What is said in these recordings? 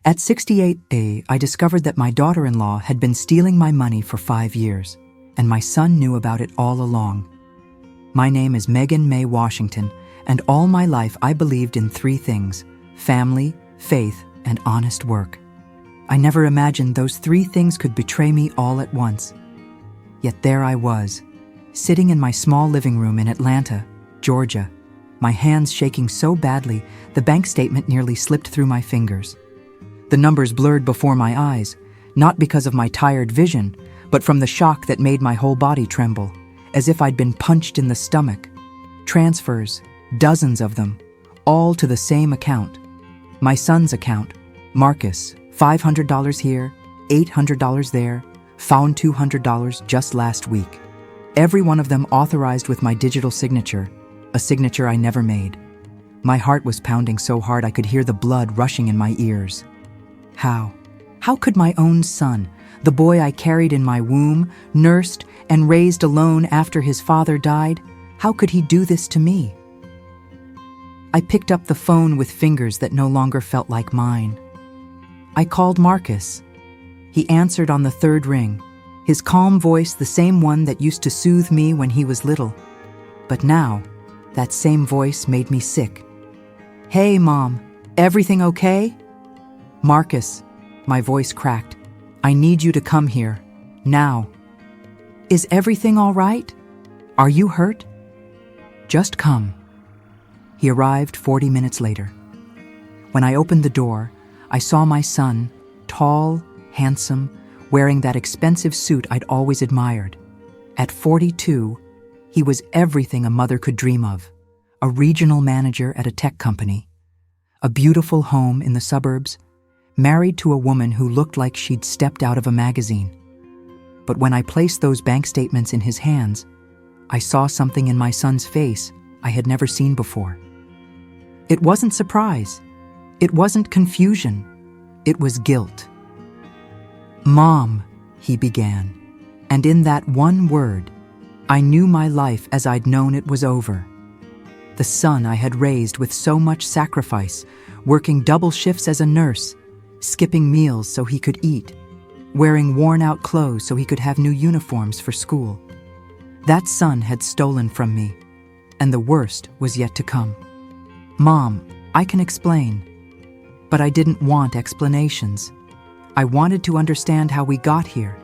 At 68, I discovered that my daughter-in-law had been stealing my money for 5 years, and my son knew about it all along. My name is Megan May Washington, and all my life I believed in 3 things: family, faith, and honest work. I never imagined those 3 things could betray me all at once. Yet there I was, sitting in my small living room in Atlanta, Georgia, my hands shaking so badly the bank statement nearly slipped through my fingers. The numbers blurred before my eyes, not because of my tired vision, but from the shock that made my whole body tremble, as if I'd been punched in the stomach. Transfers, dozens of them, all to the same account. My son's account, Marcus, $500 here, $800 there, found $200 just last week. Every one of them authorized with my digital signature, a signature I never made. My heart was pounding so hard I could hear the blood rushing in my ears. How could my own son, the boy I carried in my womb, nursed, and raised alone after his father died, how could he do this to me? I picked up the phone with fingers that no longer felt like mine. I called Marcus. He answered on the 3rd ring, his calm voice the same one that used to soothe me when he was little. But now, that same voice made me sick. "Hey, Mom, everything okay?" "Marcus," my voice cracked, "I need you to come here, now." "Is everything all right? Are you hurt?" "Just come." He arrived 40 minutes later. When I opened the door, I saw my son, tall, handsome, wearing that expensive suit I'd always admired. At 42, he was everything a mother could dream of: a regional manager at a tech company, a beautiful home in the suburbs, married to a woman who looked like she'd stepped out of a magazine. But when I placed those bank statements in his hands, I saw something in my son's face I had never seen before. It wasn't surprise. It wasn't confusion. It was guilt. "Mom," he began, and in that one word, I knew my life as I'd known it was over. The son I had raised with so much sacrifice, working double shifts as a nurse, skipping meals so he could eat, wearing worn-out clothes so he could have new uniforms for school. That son had stolen from me, and the worst was yet to come. "Mom, I can explain." But I didn't want explanations. I wanted to understand how we got here.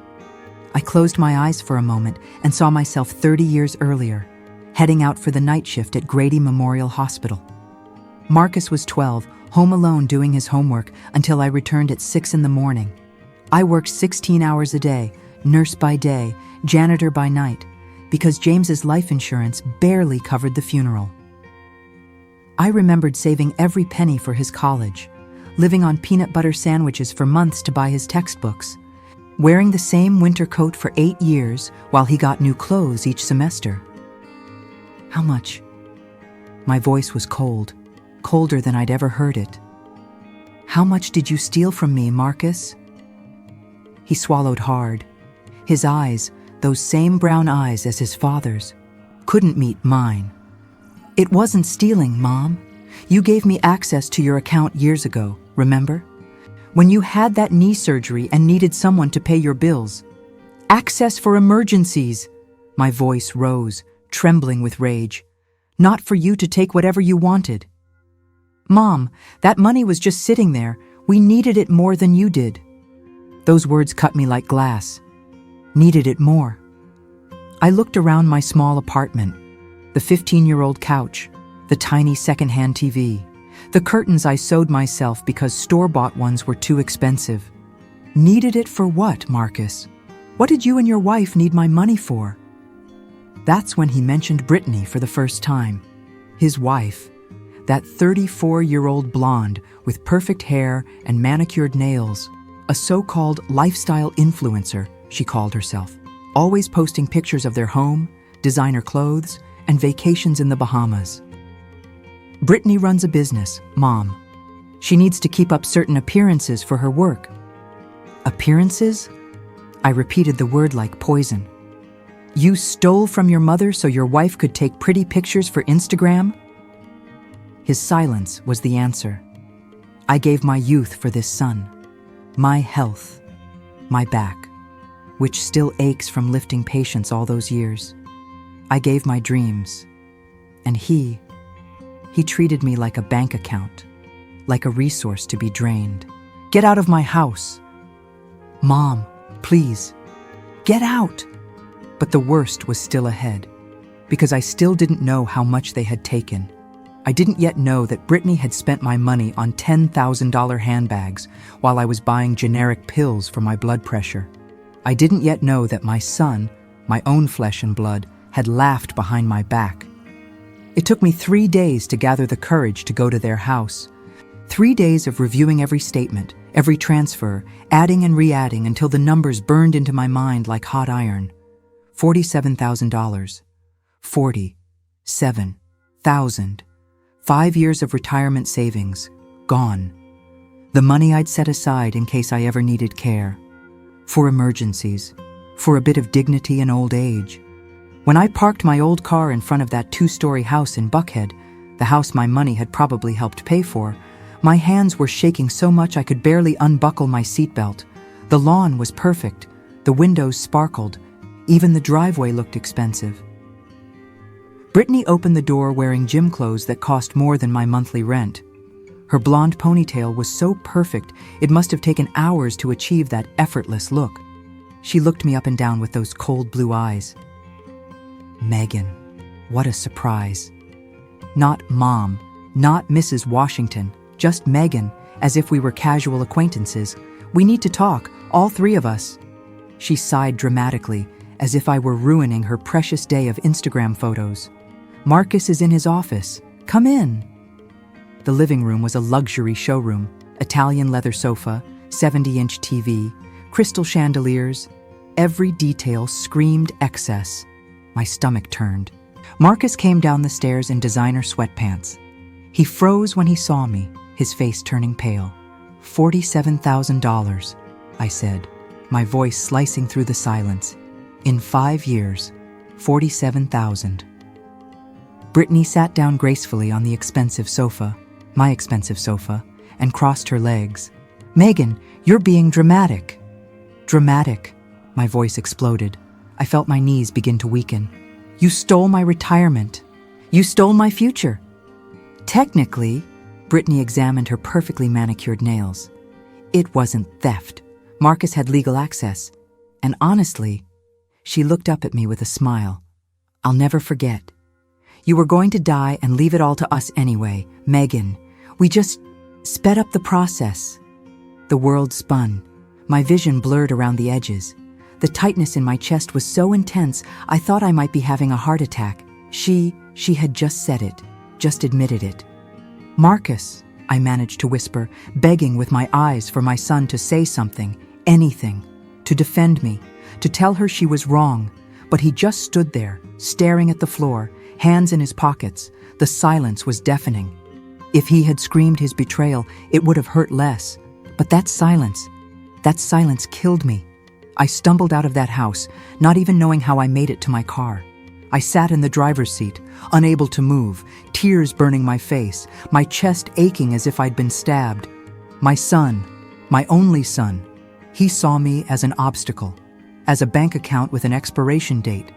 I closed my eyes for a moment and saw myself 30 years earlier, heading out for the night shift at Grady Memorial Hospital. Marcus was 12, home alone doing his homework until I returned at 6 in the morning. I worked 16 hours a day, nurse by day, janitor by night, because James's life insurance barely covered the funeral. I remembered saving every penny for his college, living on peanut butter sandwiches for months to buy his textbooks, wearing the same winter coat for 8 years while he got new clothes each semester. "How much?" My voice was cold, colder than I'd ever heard it. "How much did you steal from me, Marcus?" He swallowed hard. His eyes, those same brown eyes as his father's, couldn't meet mine. "It wasn't stealing, Mom. You gave me access to your account years ago, remember? When you had that knee surgery and needed someone to pay your bills. Access for emergencies." My voice rose, trembling with rage. "Not for you to take whatever you wanted. Mom, that money was just sitting there. We needed it more than you did." Those words cut me like glass. Needed it more. I looked around my small apartment, the 15-year-old couch, the tiny secondhand TV, the curtains I sewed myself because store-bought ones were too expensive. Needed it for what, Marcus? What did you and your wife need my money for? That's when he mentioned Brittany for the first time. His wife, that 34-year-old blonde with perfect hair and manicured nails, a so-called lifestyle influencer, she called herself, always posting pictures of their home, designer clothes, and vacations in the Bahamas. Brittany runs a business, Mom. She needs to keep up certain appearances for her work. Appearances? I repeated the word like poison. You stole from your mother so your wife could take pretty pictures for Instagram? His silence was the answer. I gave my youth for this son, my health, my back, which still aches from lifting patients all those years. I gave my dreams, and he treated me like a bank account, like a resource to be drained. Get out of my house. Mom, please, get out. But the worst was still ahead, because I still didn't know how much they had taken. I didn't yet know that Brittany had spent my money on $10,000 handbags while I was buying generic pills for my blood pressure. I didn't yet know that my son, my own flesh and blood, had laughed behind my back. It took me 3 days to gather the courage to go to their house. 3 days of reviewing every statement, every transfer, adding and re-adding until the numbers burned into my mind like hot iron. $47,000. 47,000. 5 years of retirement savings, gone. The money I'd set aside in case I ever needed care. For emergencies, for a bit of dignity in old age. When I parked my old car in front of that 2-story house in Buckhead, the house my money had probably helped pay for, my hands were shaking so much I could barely unbuckle my seatbelt. The lawn was perfect, the windows sparkled, even the driveway looked expensive. Brittany opened the door wearing gym clothes that cost more than my monthly rent. Her blonde ponytail was so perfect it must have taken hours to achieve that effortless look. She looked me up and down with those cold blue eyes. Megan, what a surprise. Not Mom, not Mrs. Washington, just Megan, as if we were casual acquaintances. We need to talk, all 3 of us. She sighed dramatically, as if I were ruining her precious day of Instagram photos. Marcus is in his office. Come in. The living room was a luxury showroom. Italian leather sofa, 70-inch TV, crystal chandeliers. Every detail screamed excess. My stomach turned. Marcus came down the stairs in designer sweatpants. He froze when he saw me, his face turning pale. $47,000, I said, my voice slicing through the silence. In 5 years, 47,000. Brittany sat down gracefully on the expensive sofa, my expensive sofa, and crossed her legs. Megan, you're being dramatic. Dramatic, my voice exploded. I felt my knees begin to weaken. You stole my retirement. You stole my future. Technically, Brittany examined her perfectly manicured nails. It wasn't theft. Marcus had legal access. And honestly, she looked up at me with a smile. I'll never forget. You were going to die and leave it all to us anyway, Megan. We just sped up the process. The world spun. My vision blurred around the edges. The tightness in my chest was so intense, I thought I might be having a heart attack. She had just said it, just admitted it. Marcus, I managed to whisper, begging with my eyes for my son to say something, anything, to defend me, to tell her she was wrong. But he just stood there, staring at the floor, hands in his pockets. The silence was deafening. If he had screamed his betrayal, it would have hurt less. But that silence killed me. I stumbled out of that house, not even knowing how I made it to my car. I sat in the driver's seat, unable to move, tears burning my face, my chest aching as if I'd been stabbed. My son, my only son, he saw me as an obstacle, as a bank account with an expiration date.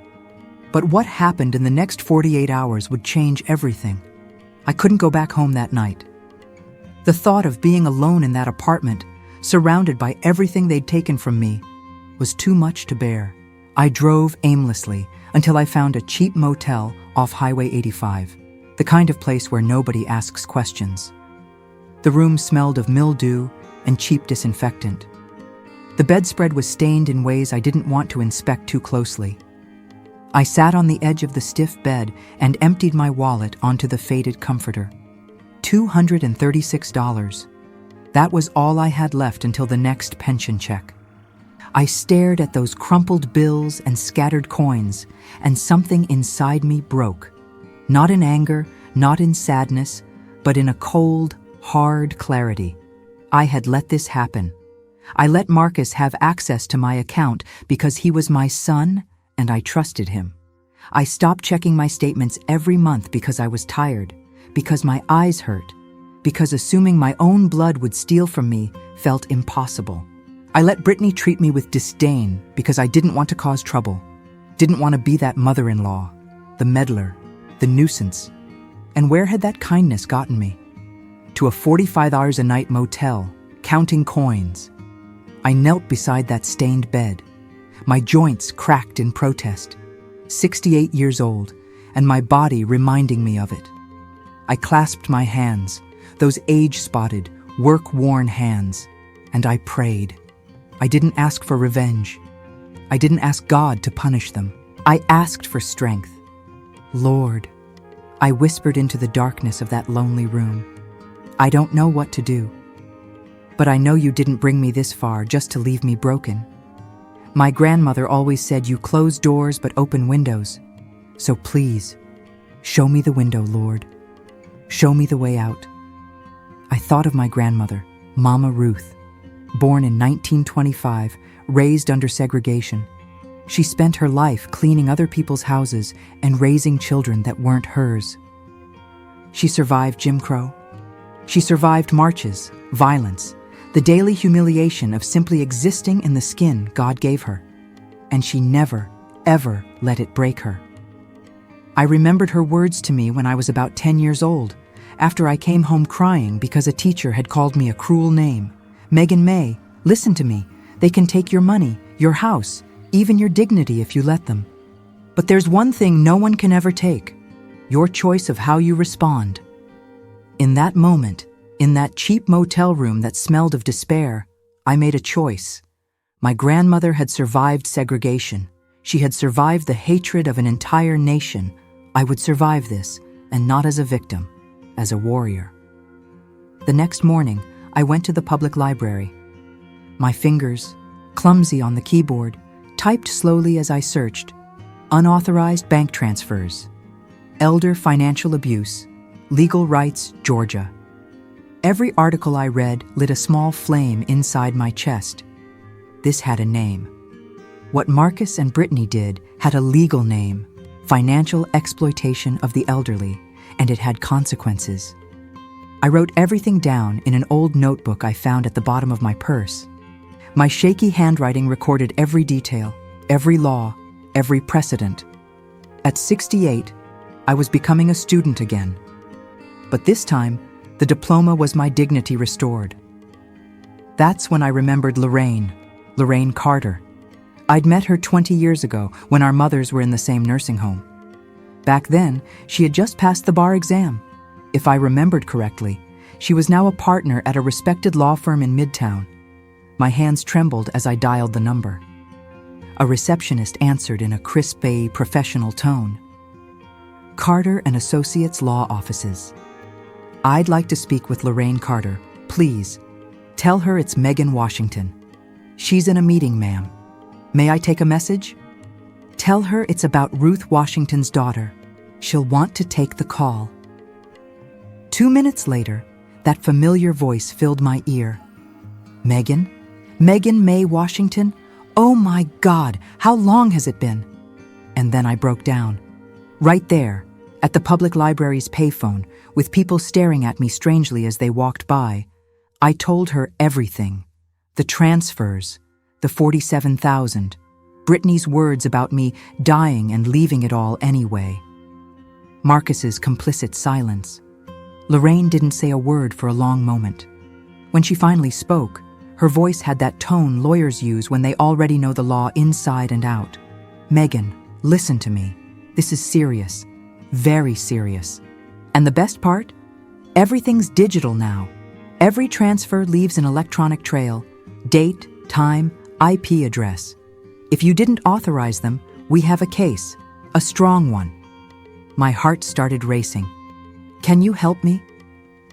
But what happened in the next 48 hours would change everything. I couldn't go back home that night. The thought of being alone in that apartment, surrounded by everything they'd taken from me, was too much to bear. I drove aimlessly until I found a cheap motel off Highway 85, the kind of place where nobody asks questions. The room smelled of mildew and cheap disinfectant. The bedspread was stained in ways I didn't want to inspect too closely. I sat on the edge of the stiff bed and emptied my wallet onto the faded comforter. $236. That was all I had left until the next pension check. I stared at those crumpled bills and scattered coins, and something inside me broke. Not in anger, not in sadness, but in a cold, hard clarity. I had let this happen. I let Marcus have access to my account because he was my son and I trusted him. I stopped checking my statements every month because I was tired, because my eyes hurt, because assuming my own blood would steal from me felt impossible. I let Brittany treat me with disdain because I didn't want to cause trouble, didn't want to be that mother-in-law, the meddler, the nuisance. And where had that kindness gotten me? To a 45 hours a night motel, counting coins. I knelt beside that stained bed, my joints cracked in protest, 68 years old, and my body reminding me of it. I clasped my hands, those age-spotted, work-worn hands, and I prayed. I didn't ask for revenge. I didn't ask God to punish them. I asked for strength. Lord, I whispered into the darkness of that lonely room, I don't know what to do, but I know you didn't bring me this far just to leave me broken. My grandmother always said you close doors but open windows. So please, show me the window, Lord. Show me the way out. I thought of my grandmother, Mama Ruth, born in 1925, raised under segregation. She spent her life cleaning other people's houses and raising children that weren't hers. She survived Jim Crow. She survived marches, violence, the daily humiliation of simply existing in the skin God gave her. And she never, ever let it break her. I remembered her words to me when I was about 10 years old, after I came home crying because a teacher had called me a cruel name. Megan May, listen to me. They can take your money, your house, even your dignity if you let them. But there's one thing no one can ever take: your choice of how you respond. In that moment, in that cheap motel room that smelled of despair, I made a choice. My grandmother had survived segregation. She had survived the hatred of an entire nation. I would survive this, and not as a victim, as a warrior. The next morning, I went to the public library. My fingers, clumsy on the keyboard, typed slowly as I searched. Unauthorized bank transfers. Elder financial abuse. Legal rights, Georgia. Every article I read lit a small flame inside my chest. This had a name. What Marcus and Brittany did had a legal name: financial exploitation of the elderly, and it had consequences. I wrote everything down in an old notebook I found at the bottom of my purse. My shaky handwriting recorded every detail, every law, every precedent. At 68, I was becoming a student again. But this time, the diploma was my dignity restored. That's when I remembered Lorraine Carter. I'd met her 20 years ago when our mothers were in the same nursing home. Back then, she had just passed the bar exam. If I remembered correctly, she was now a partner at a respected law firm in Midtown. My hands trembled as I dialed the number. A receptionist answered in a crisp, professional tone. Carter and Associates Law Offices. I'd like to speak with Lorraine Carter, please. Tell her it's Megan Washington. She's in a meeting, ma'am. May I take a message? Tell her it's about Ruth Washington's daughter. She'll want to take the call. 2 minutes later, that familiar voice filled my ear. Megan? Megan May Washington? Oh my God, how long has it been? And then I broke down. Right there, at the public library's payphone, with people staring at me strangely as they walked by, I told her everything. The transfers, the 47,000, Brittany's words about me dying and leaving it all anyway. Marcus's complicit silence. Lorraine didn't say a word for a long moment. When she finally spoke, her voice had that tone lawyers use when they already know the law inside and out. Megan, listen to me. This is serious. Very serious. And the best part? Everything's digital now. Every transfer leaves an electronic trail. Date, time, IP address. If you didn't authorize them, we have a case. A strong one. My heart started racing. Can you help me?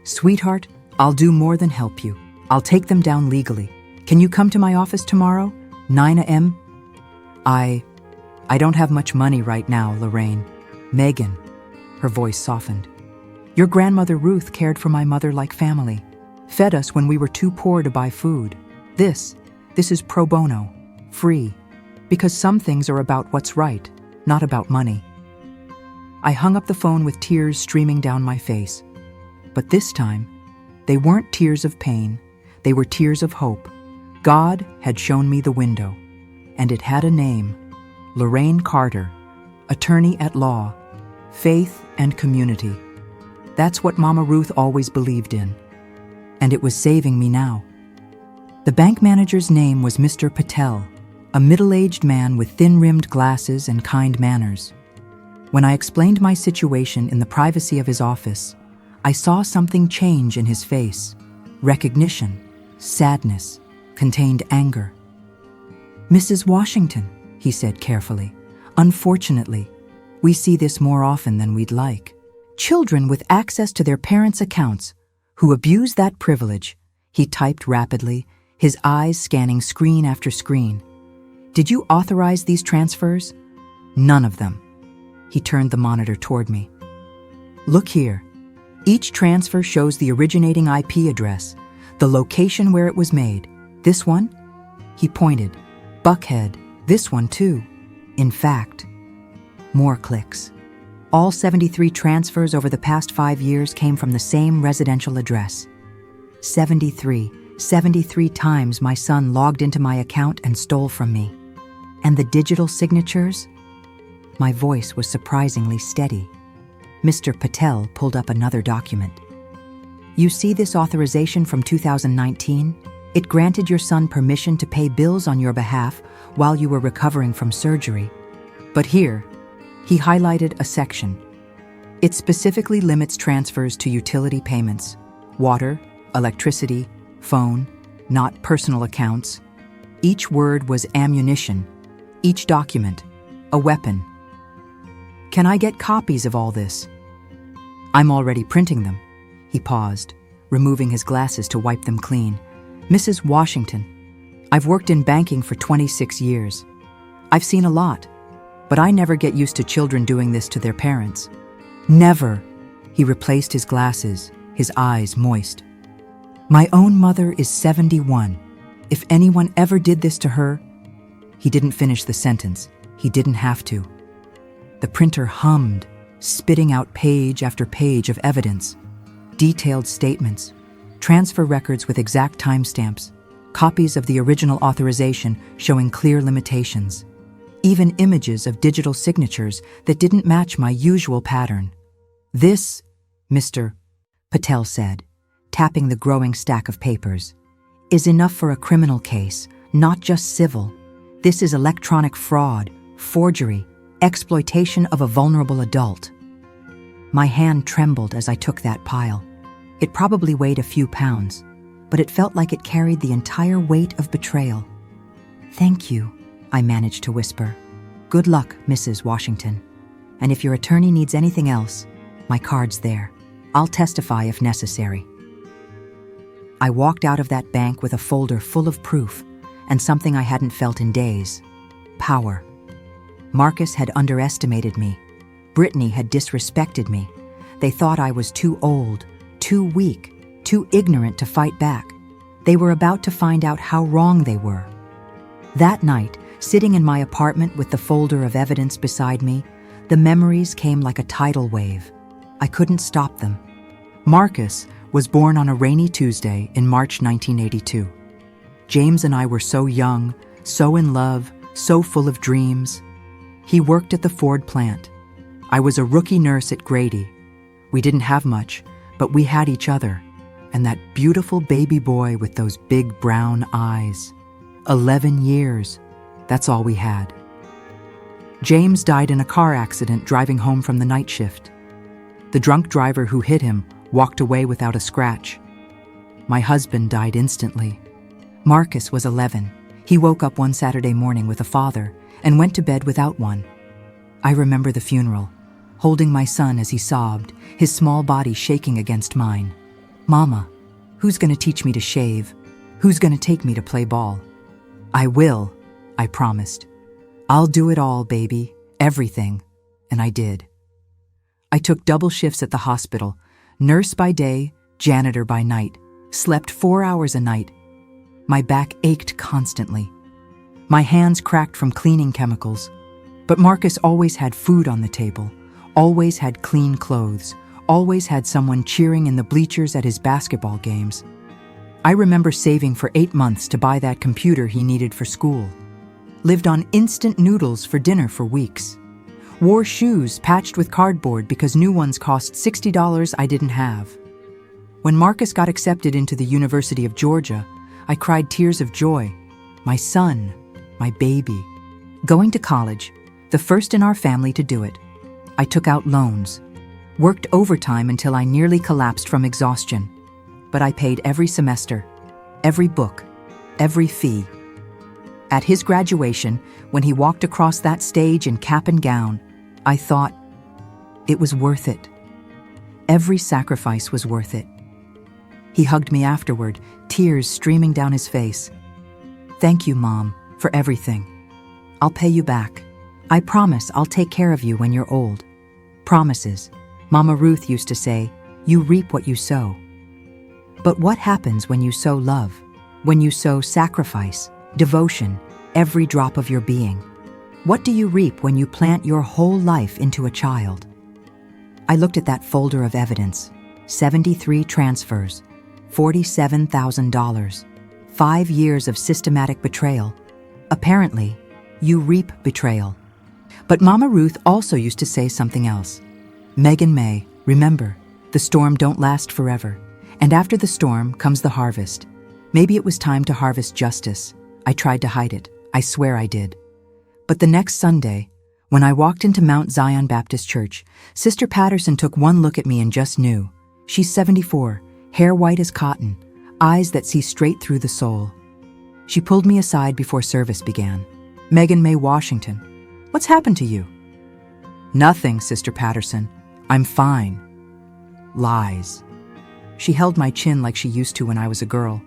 Sweetheart, I'll do more than help you. I'll take them down legally. Can you come to my office tomorrow? 9 a.m.? I don't have much money right now, Lorraine. Megan. Her voice softened. Your grandmother Ruth cared for my mother like family. Fed us when we were too poor to buy food. This is pro bono. Free. Because some things are about what's right, not about money. I hung up the phone with tears streaming down my face. But this time, They weren't tears of pain, they were tears of hope. God had shown me the window, and it had a name: Lorraine Carter, attorney at law, faith and community. That's what Mama Ruth always believed in, and it was saving me now. The bank manager's name was Mr. Patel, a middle-aged man with thin-rimmed glasses and kind manners. When I explained my situation in the privacy of his office, I saw something change in his face: recognition, sadness, contained anger. "Mrs. Washington," he said carefully, "unfortunately, we see this more often than we'd like. Children with access to their parents' accounts who abuse that privilege." He typed rapidly, his eyes scanning screen after screen. "Did you authorize these transfers?" "None of them." He turned the monitor toward me. "Look here. Each transfer shows the originating IP address, the location where it was made. This one?" He pointed. "Buckhead. This one too. In fact." More clicks. All 73 transfers over the past 5 years came from the same residential address. 73 times my son logged into my account and stole from me. And the digital signatures? My voice was surprisingly steady. Mr. Patel pulled up another document. "You see this authorization from 2019? It granted your son permission to pay bills on your behalf while you were recovering from surgery. But here," he highlighted a section. "It specifically limits transfers to utility payments, water, electricity, phone, not personal accounts." Each word was ammunition, each document a weapon. "Can I get copies of all this?" "I'm already printing them." He paused, removing his glasses to wipe them clean. "Mrs. Washington, I've worked in banking for 26 years. I've seen a lot, but I never get used to children doing this to their parents." "Never." He replaced his glasses, his eyes moist. "My own mother is 71. If anyone ever did this to her..." He didn't finish the sentence. He didn't have to. The printer hummed, spitting out page after page of evidence. Detailed statements, transfer records with exact timestamps, copies of the original authorization showing clear limitations, even images of digital signatures that didn't match my usual pattern. "This," Mr. Patel said, tapping the growing stack of papers, "is enough for a criminal case, not just civil. This is electronic fraud, forgery, exploitation of a vulnerable adult." My hand trembled as I took that pile. It probably weighed a few pounds, but it felt like it carried the entire weight of betrayal. "Thank you," I managed to whisper. "Good luck, Mrs. Washington. And if your attorney needs anything else, my card's there. I'll testify if necessary." I walked out of that bank with a folder full of proof and something I hadn't felt in days: power. Marcus had underestimated me. Brittany had disrespected me. They thought I was too old, too weak, too ignorant to fight back. They were about to find out how wrong they were. That night, sitting in my apartment with the folder of evidence beside me, the memories came like a tidal wave. I couldn't stop them. Marcus was born on a rainy Tuesday in March 1982. James and I were so young, so in love, so full of dreams. He worked at the Ford plant. I was a rookie nurse at Grady. We didn't have much, but we had each other, and that beautiful baby boy with those big brown eyes. 11 years, that's all we had. James died in a car accident driving home from the night shift. The drunk driver who hit him walked away without a scratch. My husband died instantly. Marcus was 11. He woke up one Saturday morning with a father and went to bed without one. I remember the funeral, holding my son as he sobbed, his small body shaking against mine. "Mama, who's going to teach me to shave? Who's going to take me to play ball?" "I will," I promised. "I'll do it all, baby, everything." And I did. I took double shifts at the hospital, nurse by day, janitor by night, slept 4 hours a night. My back ached constantly. My hands cracked from cleaning chemicals. But Marcus always had food on the table, always had clean clothes, always had someone cheering in the bleachers at his basketball games. I remember saving for 8 months to buy that computer he needed for school. Lived on instant noodles for dinner for weeks. Wore shoes patched with cardboard because new ones cost $60 I didn't have. When Marcus got accepted into the University of Georgia, I cried tears of joy. My son, my baby. Going to college, the first in our family to do it. I took out loans, worked overtime until I nearly collapsed from exhaustion. But I paid every semester, every book, every fee. At his graduation, when he walked across that stage in cap and gown, I thought, it was worth it. Every sacrifice was worth it. He hugged me afterward, tears streaming down his face. Thank you, Mom, for everything. I'll pay you back. I promise I'll take care of you when you're old. Promises. Mama Ruth used to say, you reap what you sow. But what happens when you sow love? When you sow sacrifice, devotion, every drop of your being? What do you reap when you plant your whole life into a child? I looked at that folder of evidence. 73 transfers, $47,000, 5 years of systematic betrayal. Apparently, you reap betrayal. But Mama Ruth also used to say something else. Megan May, remember, the storm don't last forever. And after the storm comes the harvest. Maybe it was time to harvest justice. I tried to hide it. I swear I did. But the next Sunday, when I walked into Mount Zion Baptist Church, Sister Patterson took one look at me and just knew. She's 74, hair white as cotton, eyes that see straight through the soul. She pulled me aside before service began. Megan May Washington, what's happened to you? Nothing, Sister Patterson. I'm fine. Lies. She held my chin like she used to when I was a girl.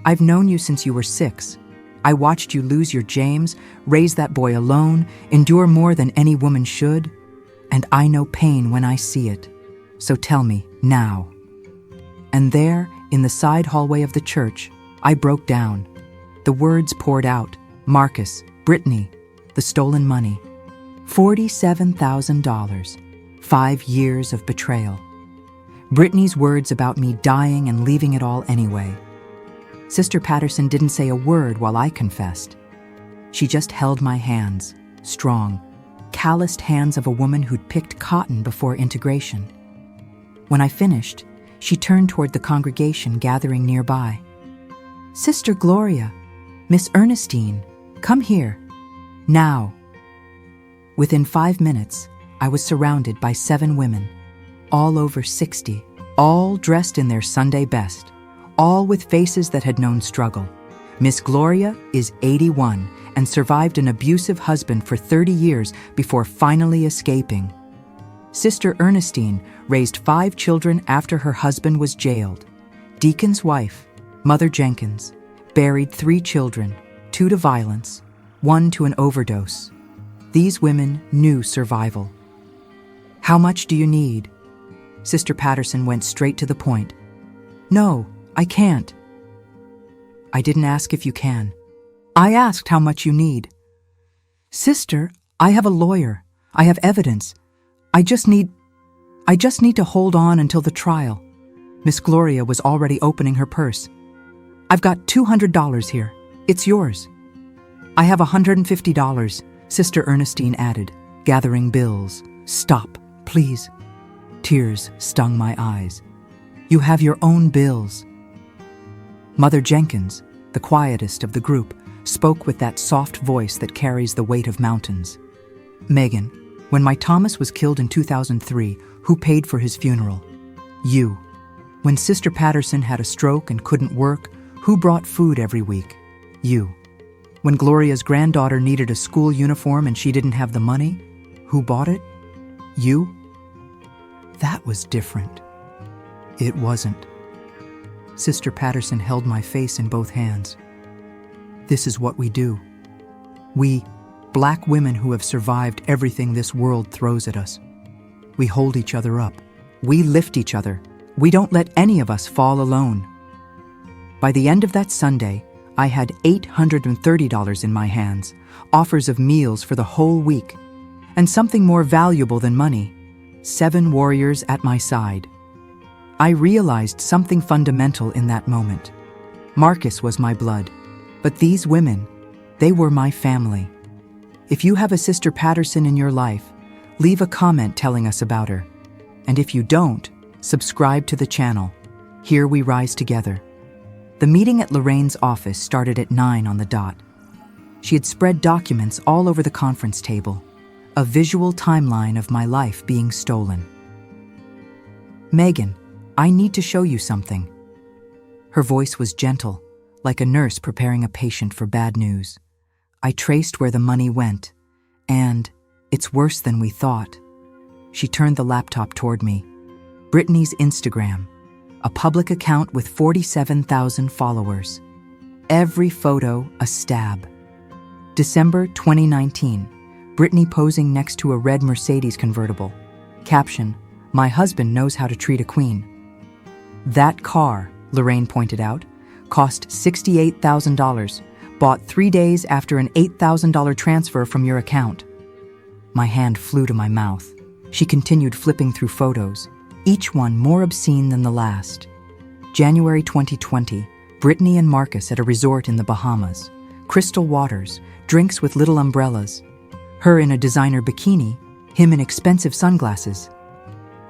I've known you since you were 6. I watched you lose your James, raise that boy alone, endure more than any woman should. And I know pain when I see it. So tell me, now. And there, in the side hallway of the church, I broke down. The words poured out. Marcus, Brittany, the stolen money. $47,000. 5 years of betrayal. Brittany's words about me dying and leaving it all anyway. Sister Patterson didn't say a word while I confessed. She just held my hands, strong, calloused hands of a woman who'd picked cotton before integration. When I finished, she turned toward the congregation gathering nearby. Sister Gloria, Miss Ernestine, come here. Now. Within 5 minutes, I was surrounded by 7 women, all over 60, all dressed in their Sunday best, all with faces that had known struggle. Miss Gloria is 81 and survived an abusive husband for 30 years before finally escaping. Sister Ernestine raised 5 children after her husband was jailed. Deacon's wife, Mother Jenkins, buried 3 children, 2 to violence, 1 to an overdose. These women knew survival. How much do you need? Sister Patterson went straight to the point. No, I can't. I didn't ask if you can. I asked how much you need. Sister, I have a lawyer. I have evidence. I just need to hold on until the trial. Miss Gloria was already opening her purse. I've got $200 here. It's yours. I have $150, Sister Ernestine added, gathering bills. Stop, please. Tears stung my eyes. You have your own bills. Mother Jenkins, the quietest of the group, spoke with that soft voice that carries the weight of mountains. Megan, when my Thomas was killed in 2003, who paid for his funeral? You. When Sister Patterson had a stroke and couldn't work, who brought food every week? You. When Gloria's granddaughter needed a school uniform and she didn't have the money, who bought it? You. That was different. It wasn't. Sister Patterson held my face in both hands. This is what we do. We, Black women who have survived everything this world throws at us. We hold each other up. We lift each other. We don't let any of us fall alone. By the end of that Sunday, I had $830 in my hands, offers of meals for the whole week, and something more valuable than money, 7 warriors at my side. I realized something fundamental in that moment. Marcus was my blood, but these women, they were my family. If you have a Sister Patterson in your life, leave a comment telling us about her. And if you don't, subscribe to the channel. Here we rise together. The meeting at Lorraine's office started at 9 on the dot. She had spread documents all over the conference table, a visual timeline of my life being stolen. "Megan, I need to show you something." Her voice was gentle, like a nurse preparing a patient for bad news. I traced where the money went, and it's worse than we thought. She turned the laptop toward me. Brittany's Instagram, a public account with 47,000 followers. Every photo a stab. December 2019, Brittany posing next to a red Mercedes convertible. Caption, "My husband knows how to treat a queen." That car, Lorraine pointed out, cost $68,000, bought 3 days after an $8,000 transfer from your account. My hand flew to my mouth. She continued flipping through photos, each one more obscene than the last. January 2020, Brittany and Marcus at a resort in the Bahamas. Crystal waters, drinks with little umbrellas. Her in a designer bikini, him in expensive sunglasses.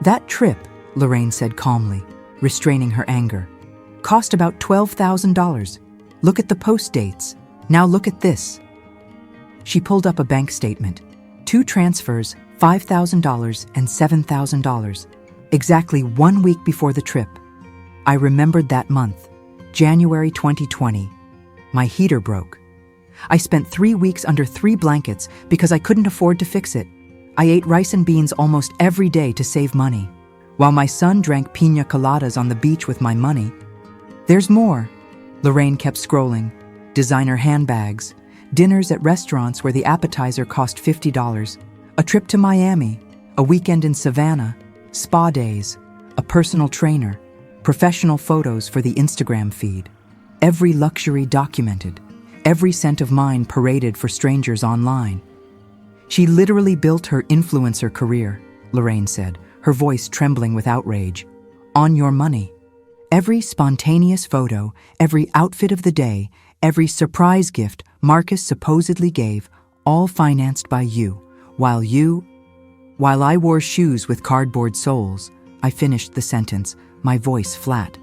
"That trip," Lorraine said calmly, restraining her anger, "cost about $12,000. Look at the post dates. Now look at this." She pulled up a bank statement. 2 transfers, $5,000 and $7,000, exactly 1 week before the trip. I remembered that month, January 2020. My heater broke. I spent 3 weeks under 3 blankets because I couldn't afford to fix it. I ate rice and beans almost every day to save money, while my son drank piña coladas on the beach with my money. There's more. Lorraine kept scrolling. Designer handbags, dinners at restaurants where the appetizer cost $50, a trip to Miami, a weekend in Savannah, spa days, a personal trainer, professional photos for the Instagram feed. Every luxury documented, every cent of mine paraded for strangers online. She literally built her influencer career, Lorraine said, her voice trembling with outrage. On your money. Every spontaneous photo, every outfit of the day, every surprise gift Marcus supposedly gave, all financed by you, while I wore shoes with cardboard soles. I finished the sentence, my voice flat.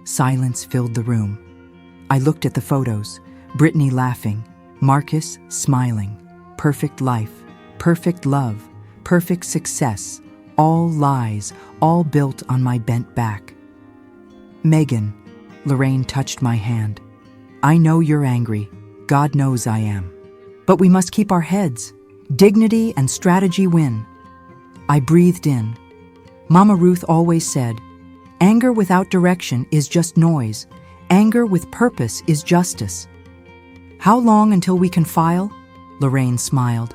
Silence filled the room. I looked at the photos, Brittany laughing, Marcus smiling. Perfect life, perfect love, perfect success, all lies, all built on my bent back. "Megan," Lorraine touched my hand. "I know you're angry. God knows I am. But we must keep our heads. Dignity and strategy win." I breathed in. Mama Ruth always said, "Anger without direction is just noise. Anger with purpose is justice." "How long until we can file?" Lorraine smiled,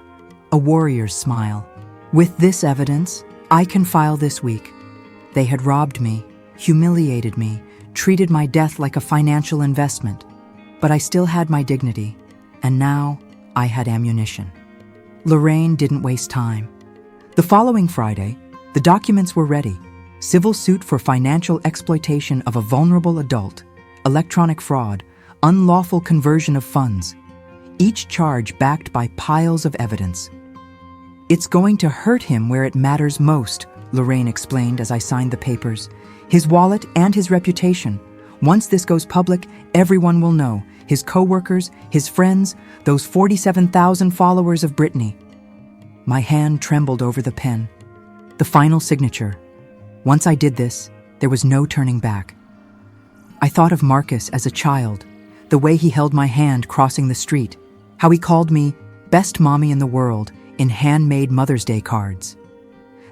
a warrior's smile. "With this evidence, I can file this week. They had robbed me, humiliated me, treated my death like a financial investment. But I still had my dignity, and now I had ammunition." Lorraine didn't waste time. The following Friday, the documents were ready. Civil suit for financial exploitation of a vulnerable adult, electronic fraud, unlawful conversion of funds. Each charge backed by piles of evidence. "It's going to hurt him where it matters most," Lorraine explained as I signed the papers. "His wallet and his reputation. Once this goes public, everyone will know. His co-workers, his friends, those 47,000 followers of Brittany." My hand trembled over the pen. The final signature. Once I did this, there was no turning back. I thought of Marcus as a child, the way he held my hand crossing the street, how he called me best mommy in the world in handmade Mother's Day cards.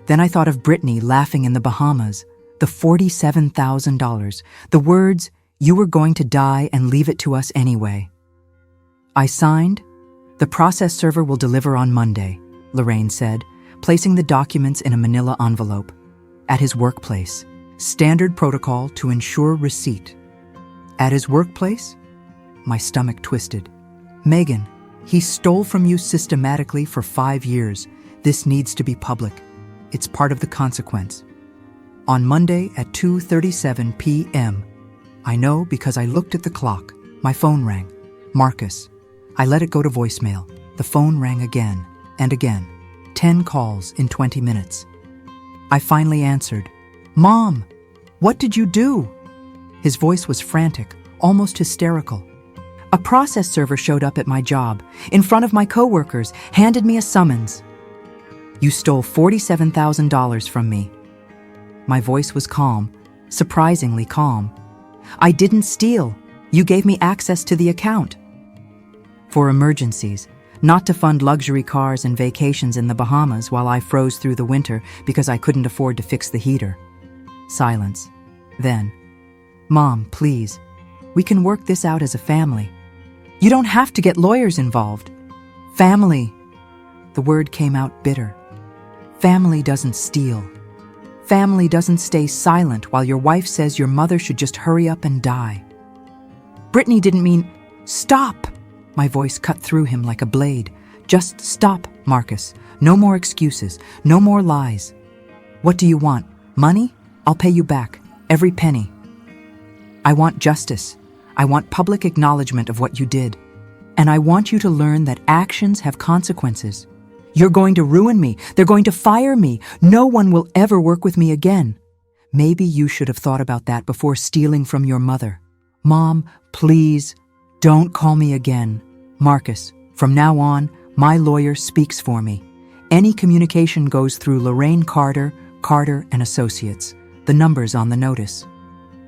Then I thought of Brittany laughing in the Bahamas, the $47,000, the words, "You were going to die and leave it to us anyway." I signed. "The process server will deliver on Monday," Lorraine said, placing the documents in a manila envelope. At his workplace. Standard protocol to ensure receipt. At his workplace? My stomach twisted. "Megan, he stole from you systematically for 5 years. This needs to be public." it's part of the consequence. On Monday at 2:37 p.m., I know because I looked at the clock. My phone rang. Marcus. I let it go to voicemail. The phone rang again and again. 10 calls in 20 minutes. I finally answered. Mom, what did you do? His voice was frantic, almost hysterical. A process server showed up at my job, in front of my coworkers, handed me a summons. You stole $47,000 from me. My voice was calm, surprisingly calm. I didn't steal. You gave me access to the account. For emergencies, not to fund luxury cars and vacations in the Bahamas while I froze through the winter because I couldn't afford to fix the heater. Silence. Then, Mom, please, we can work this out as a family. You don't have to get lawyers involved. Family. The word came out bitter. Family doesn't steal. Family doesn't stay silent while your wife says your mother should just hurry up and die. Brittany didn't mean, stop. My voice cut through him like a blade. Just stop, Marcus. No more excuses. No more lies. What do you want? Money? I'll pay you back. Every penny. I want justice. I want public acknowledgement of what you did. And I want you to learn that actions have consequences. You're going to ruin me. They're going to fire me. No one will ever work with me again. Maybe you should have thought about that before stealing from your mother. Mom, please, don't call me again. Marcus, from now on, my lawyer speaks for me. Any communication goes through Lorraine Carter, Carter & Associates. The number's on the notice.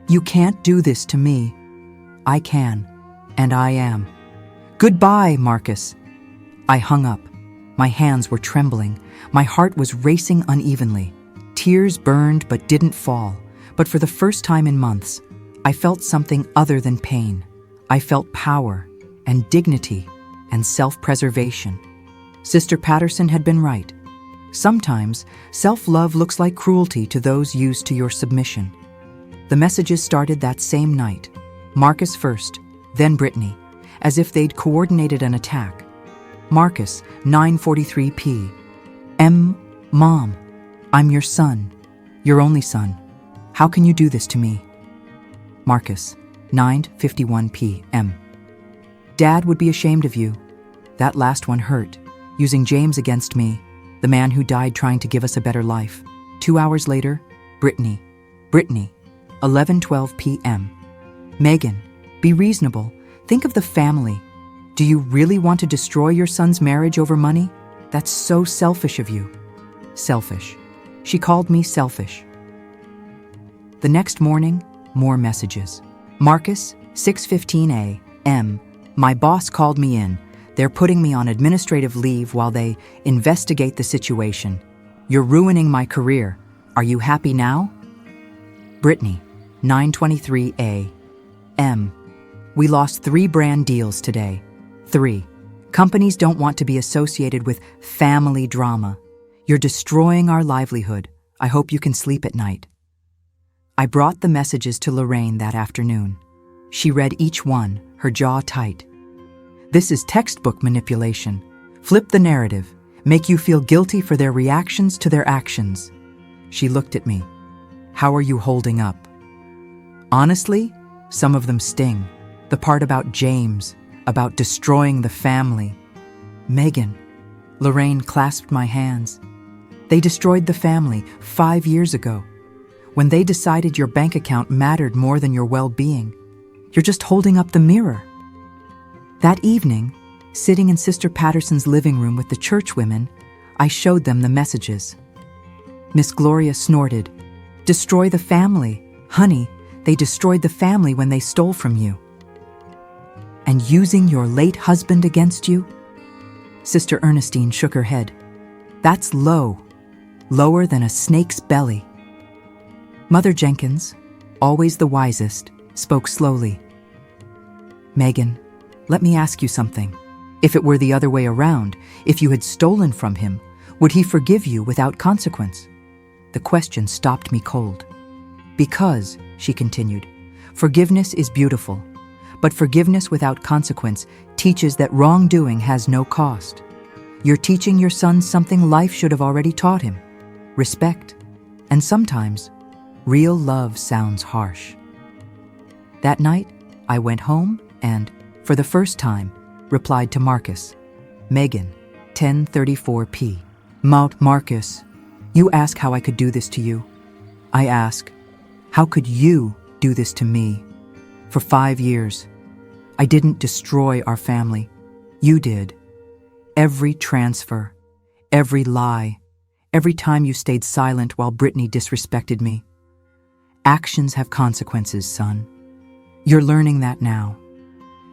You can't do this to me. I can, and I am. Goodbye, Marcus. I hung up. My hands were trembling. My heart was racing unevenly. Tears burned but didn't fall. But for the first time in months, I felt something other than pain. I felt power and dignity and self-preservation. Sister Patterson had been right. Sometimes, self-love looks like cruelty to those used to your submission. The messages started that same night. Marcus first, then Brittany, as if they'd coordinated an attack. Marcus, 9:43 p.m. Mom, I'm your son, your only son. How can you do this to me? Marcus, 9:51 p.m. Dad would be ashamed of you. That last one hurt, using James against me, the man who died trying to give us a better life. 2 hours later, Brittany, 11:12 p.m. Megan, be reasonable. Think of the family. Do you really want to destroy your son's marriage over money? That's so selfish of you. Selfish. She called me selfish. The next morning, more messages. Marcus, 6:15 a.m. My boss called me in. They're putting me on administrative leave while they investigate the situation. You're ruining my career. Are you happy now? Brittany, 9:23 a.m. We lost 3 brand deals today. 3. Companies don't want to be associated with family drama. You're destroying our livelihood. I hope you can sleep at night. I brought the messages to Lorraine that afternoon. She read each one, her jaw tight. This is textbook manipulation. Flip the narrative. Make you feel guilty for their reactions to their actions. She looked at me. How are you holding up? Honestly, some of them sting. The part about James, about destroying the family. Megan. Lorraine clasped my hands. They destroyed the family 5 years ago. When they decided your bank account mattered more than your well-being. You're just holding up the mirror. That evening, sitting in Sister Patterson's living room with the church women, I showed them the messages. Miss Gloria snorted. Destroy the family. Honey, they destroyed the family when they stole from you. And using your late husband against you? Sister Ernestine shook her head. That's low. Lower than a snake's belly. Mother Jenkins, always the wisest, spoke slowly. Megan, let me ask you something. If it were the other way around, if you had stolen from him, would he forgive you without consequence? The question stopped me cold. Because, she continued, forgiveness is beautiful, but forgiveness without consequence teaches that wrongdoing has no cost. You're teaching your son something life should have already taught him. respect, and sometimes real love sounds harsh. That night, I went home and, for the first time, replied to Marcus. Megan, 10:34 p. Marcus, you ask how I could do this to you. I ask, how could you do this to me? For 5 years, I didn't destroy our family. You did. Every transfer, every lie, every time you stayed silent while Brittany disrespected me. Actions have consequences, son. You're learning that now.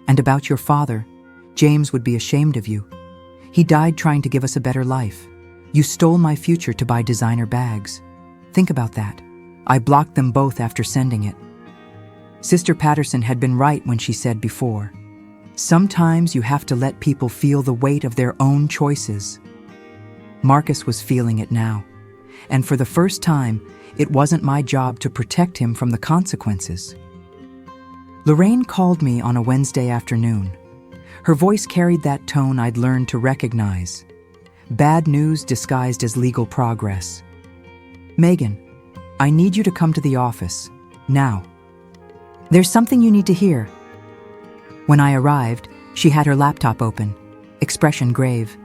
And about your father, James would be ashamed of you. He died trying to give us a better life. You stole my future to buy designer bags. Think about that. I blocked them both after sending it. Sister Patterson had been right when she said before, sometimes you have to let people feel the weight of their own choices. Marcus was feeling it now, and for the first time, it wasn't my job to protect him from the consequences. Lorraine called me on a Wednesday afternoon. Her voice carried that tone I'd learned to recognize. Bad news disguised as legal progress. Megan, I need you to come to the office, now. There's something you need to hear. When I arrived, she had her laptop open, expression grave.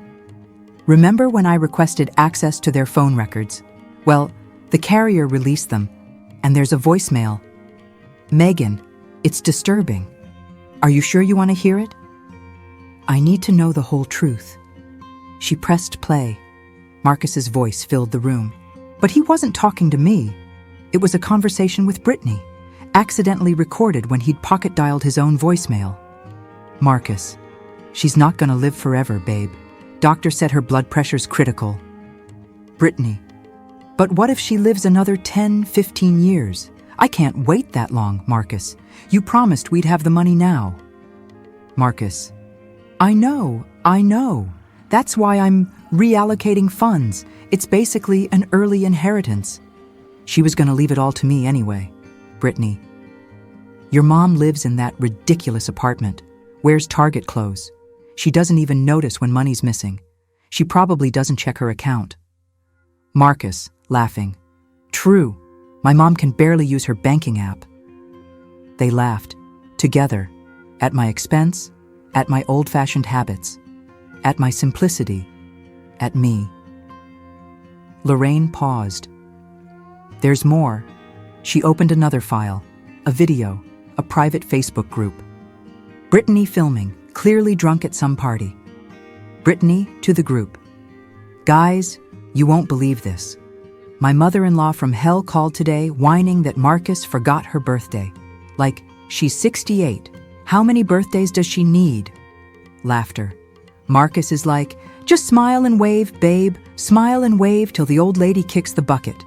Remember when I requested access to their phone records? Well, the carrier released them, and there's a voicemail. Megan, it's disturbing. Are you sure you want to hear it? I need to know the whole truth. She pressed play. Marcus's voice filled the room. But he wasn't talking to me. It was a conversation with Brittany, accidentally recorded when he'd pocket-dialed his own voicemail. Marcus, she's not gonna live forever, babe. Doctor said her blood pressure's critical. Brittany, but what if she lives another 10, 15 years? I can't wait that long, Marcus. You promised we'd have the money now. Marcus, I know. That's why I'm reallocating funds. It's basically an early inheritance. She was gonna leave it all to me anyway. Brittany, your mom lives in that ridiculous apartment, wears Target clothes. She doesn't even notice when money's missing. She probably doesn't check her account. Marcus, laughing. True, my mom can barely use her banking app. They laughed, together, at my expense, at my old-fashioned habits, at my simplicity, at me. Lorraine paused. There's more. She opened another file, a video, a private Facebook group. Brittany filming, clearly drunk at some party. Brittany to the group. Guys, you won't believe this. My mother-in-law from hell called today whining that Marcus forgot her birthday. Like, she's 68. How many birthdays does she need? Laughter. Marcus is like, just smile and wave, babe. Smile and wave till the old lady kicks the bucket.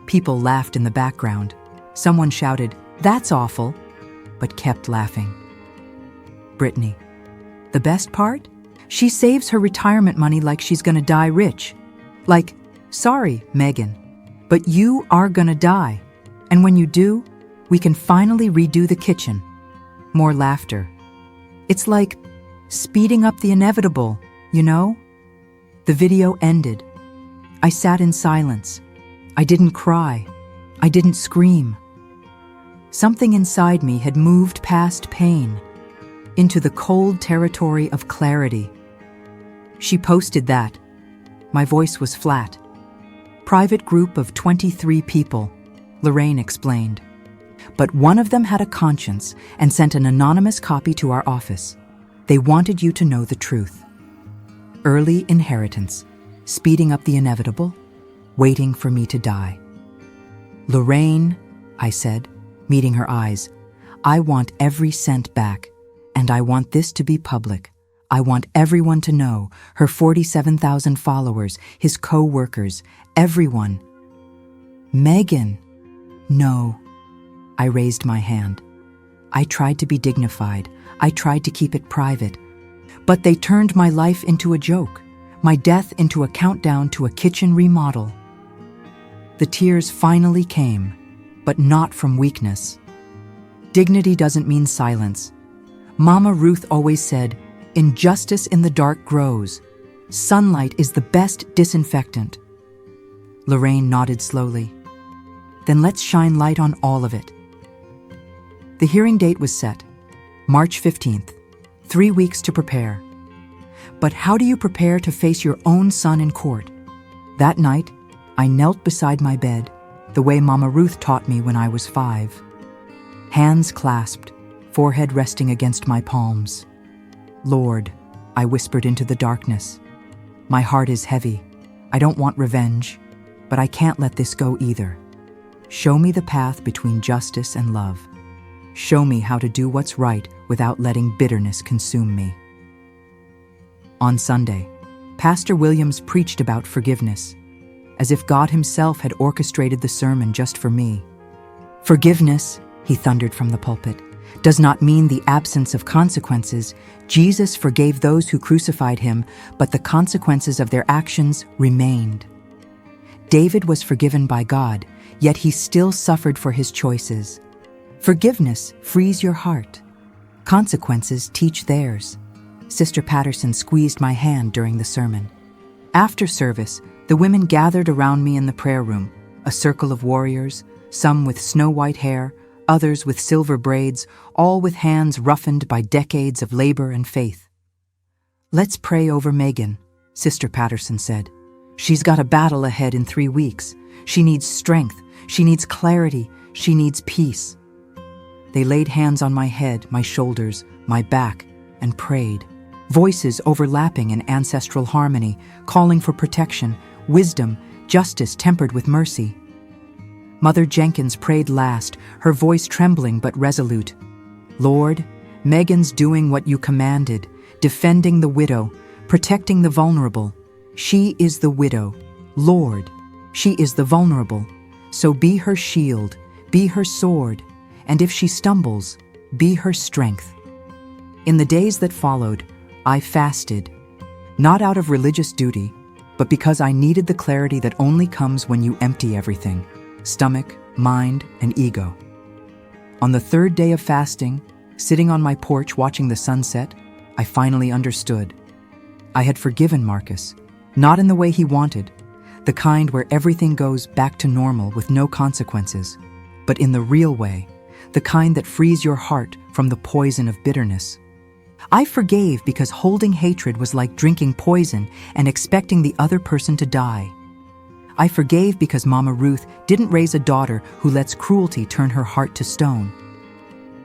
People laughed in the background. Someone shouted, that's awful, but kept laughing. Brittany. The best part? She saves her retirement money like she's gonna die rich. Like, sorry, Megan, but you are gonna die. And when you do, we can finally redo the kitchen. More laughter. It's like speeding up the inevitable, you know? The video ended. I sat in silence. I didn't cry. I didn't scream. Something inside me had moved past pain into the cold territory of clarity. She posted that. My voice was flat. Private group of 23 people, Lorraine explained. But one of them had a conscience and sent an anonymous copy to our office. They wanted you to know the truth. Early inheritance, speeding up the inevitable, waiting for me to die. Lorraine, I said, meeting her eyes, I want every cent back, and I want this to be public. I want everyone to know, her 47,000 followers, his co-workers, everyone. Megan, no. I raised my hand. I tried to be dignified. I tried to keep it private. But they turned my life into a joke, my death into a countdown to a kitchen remodel. The tears finally came, but not from weakness. Dignity doesn't mean silence. Mama Ruth always said, injustice in the dark grows. Sunlight is the best disinfectant. Lorraine nodded slowly. Then let's shine light on all of it. The hearing date was set, March 15th, 3 weeks to prepare. But how do you prepare to face your own son in court? That night, I knelt beside my bed, the way Mama Ruth taught me when I was 5. Hands clasped, forehead resting against my palms. Lord, I whispered into the darkness. My heart is heavy. I don't want revenge, but I can't let this go either. Show me the path between justice and love. Show me how to do what's right without letting bitterness consume me. On Sunday, Pastor Williams preached about forgiveness, as if God himself had orchestrated the sermon just for me. Forgiveness, he thundered from the pulpit, does not mean the absence of consequences. Jesus forgave those who crucified him, but the consequences of their actions remained. David was forgiven by God, yet he still suffered for his choices. Forgiveness frees your heart. Consequences teach theirs. Sister Patterson squeezed my hand during the sermon. After service, the women gathered around me in the prayer room, a circle of warriors, some with snow-white hair, others with silver braids, all with hands roughened by decades of labor and faith. Let's pray over Megan, Sister Patterson said. She's got a battle ahead in 3 weeks. She needs strength, she needs clarity, she needs peace. They laid hands on my head, my shoulders, my back, and prayed. Voices overlapping in ancestral harmony, calling for protection, wisdom, justice tempered with mercy. Mother Jenkins prayed last, her voice trembling but resolute. Lord, Megan's doing what you commanded, defending the widow, protecting the vulnerable. She is the widow. Lord, she is the vulnerable. So be her shield, be her sword, and if she stumbles, be her strength. In the days that followed, I fasted, not out of religious duty, but because I needed the clarity that only comes when you empty everything, stomach, mind, and ego. On the 3rd day of fasting, sitting on my porch watching the sunset, I finally understood. I had forgiven Marcus, not in the way he wanted, the kind where everything goes back to normal with no consequences, but in the real way, the kind that frees your heart from the poison of bitterness. I forgave because holding hatred was like drinking poison and expecting the other person to die. I forgave because Mama Ruth didn't raise a daughter who lets cruelty turn her heart to stone.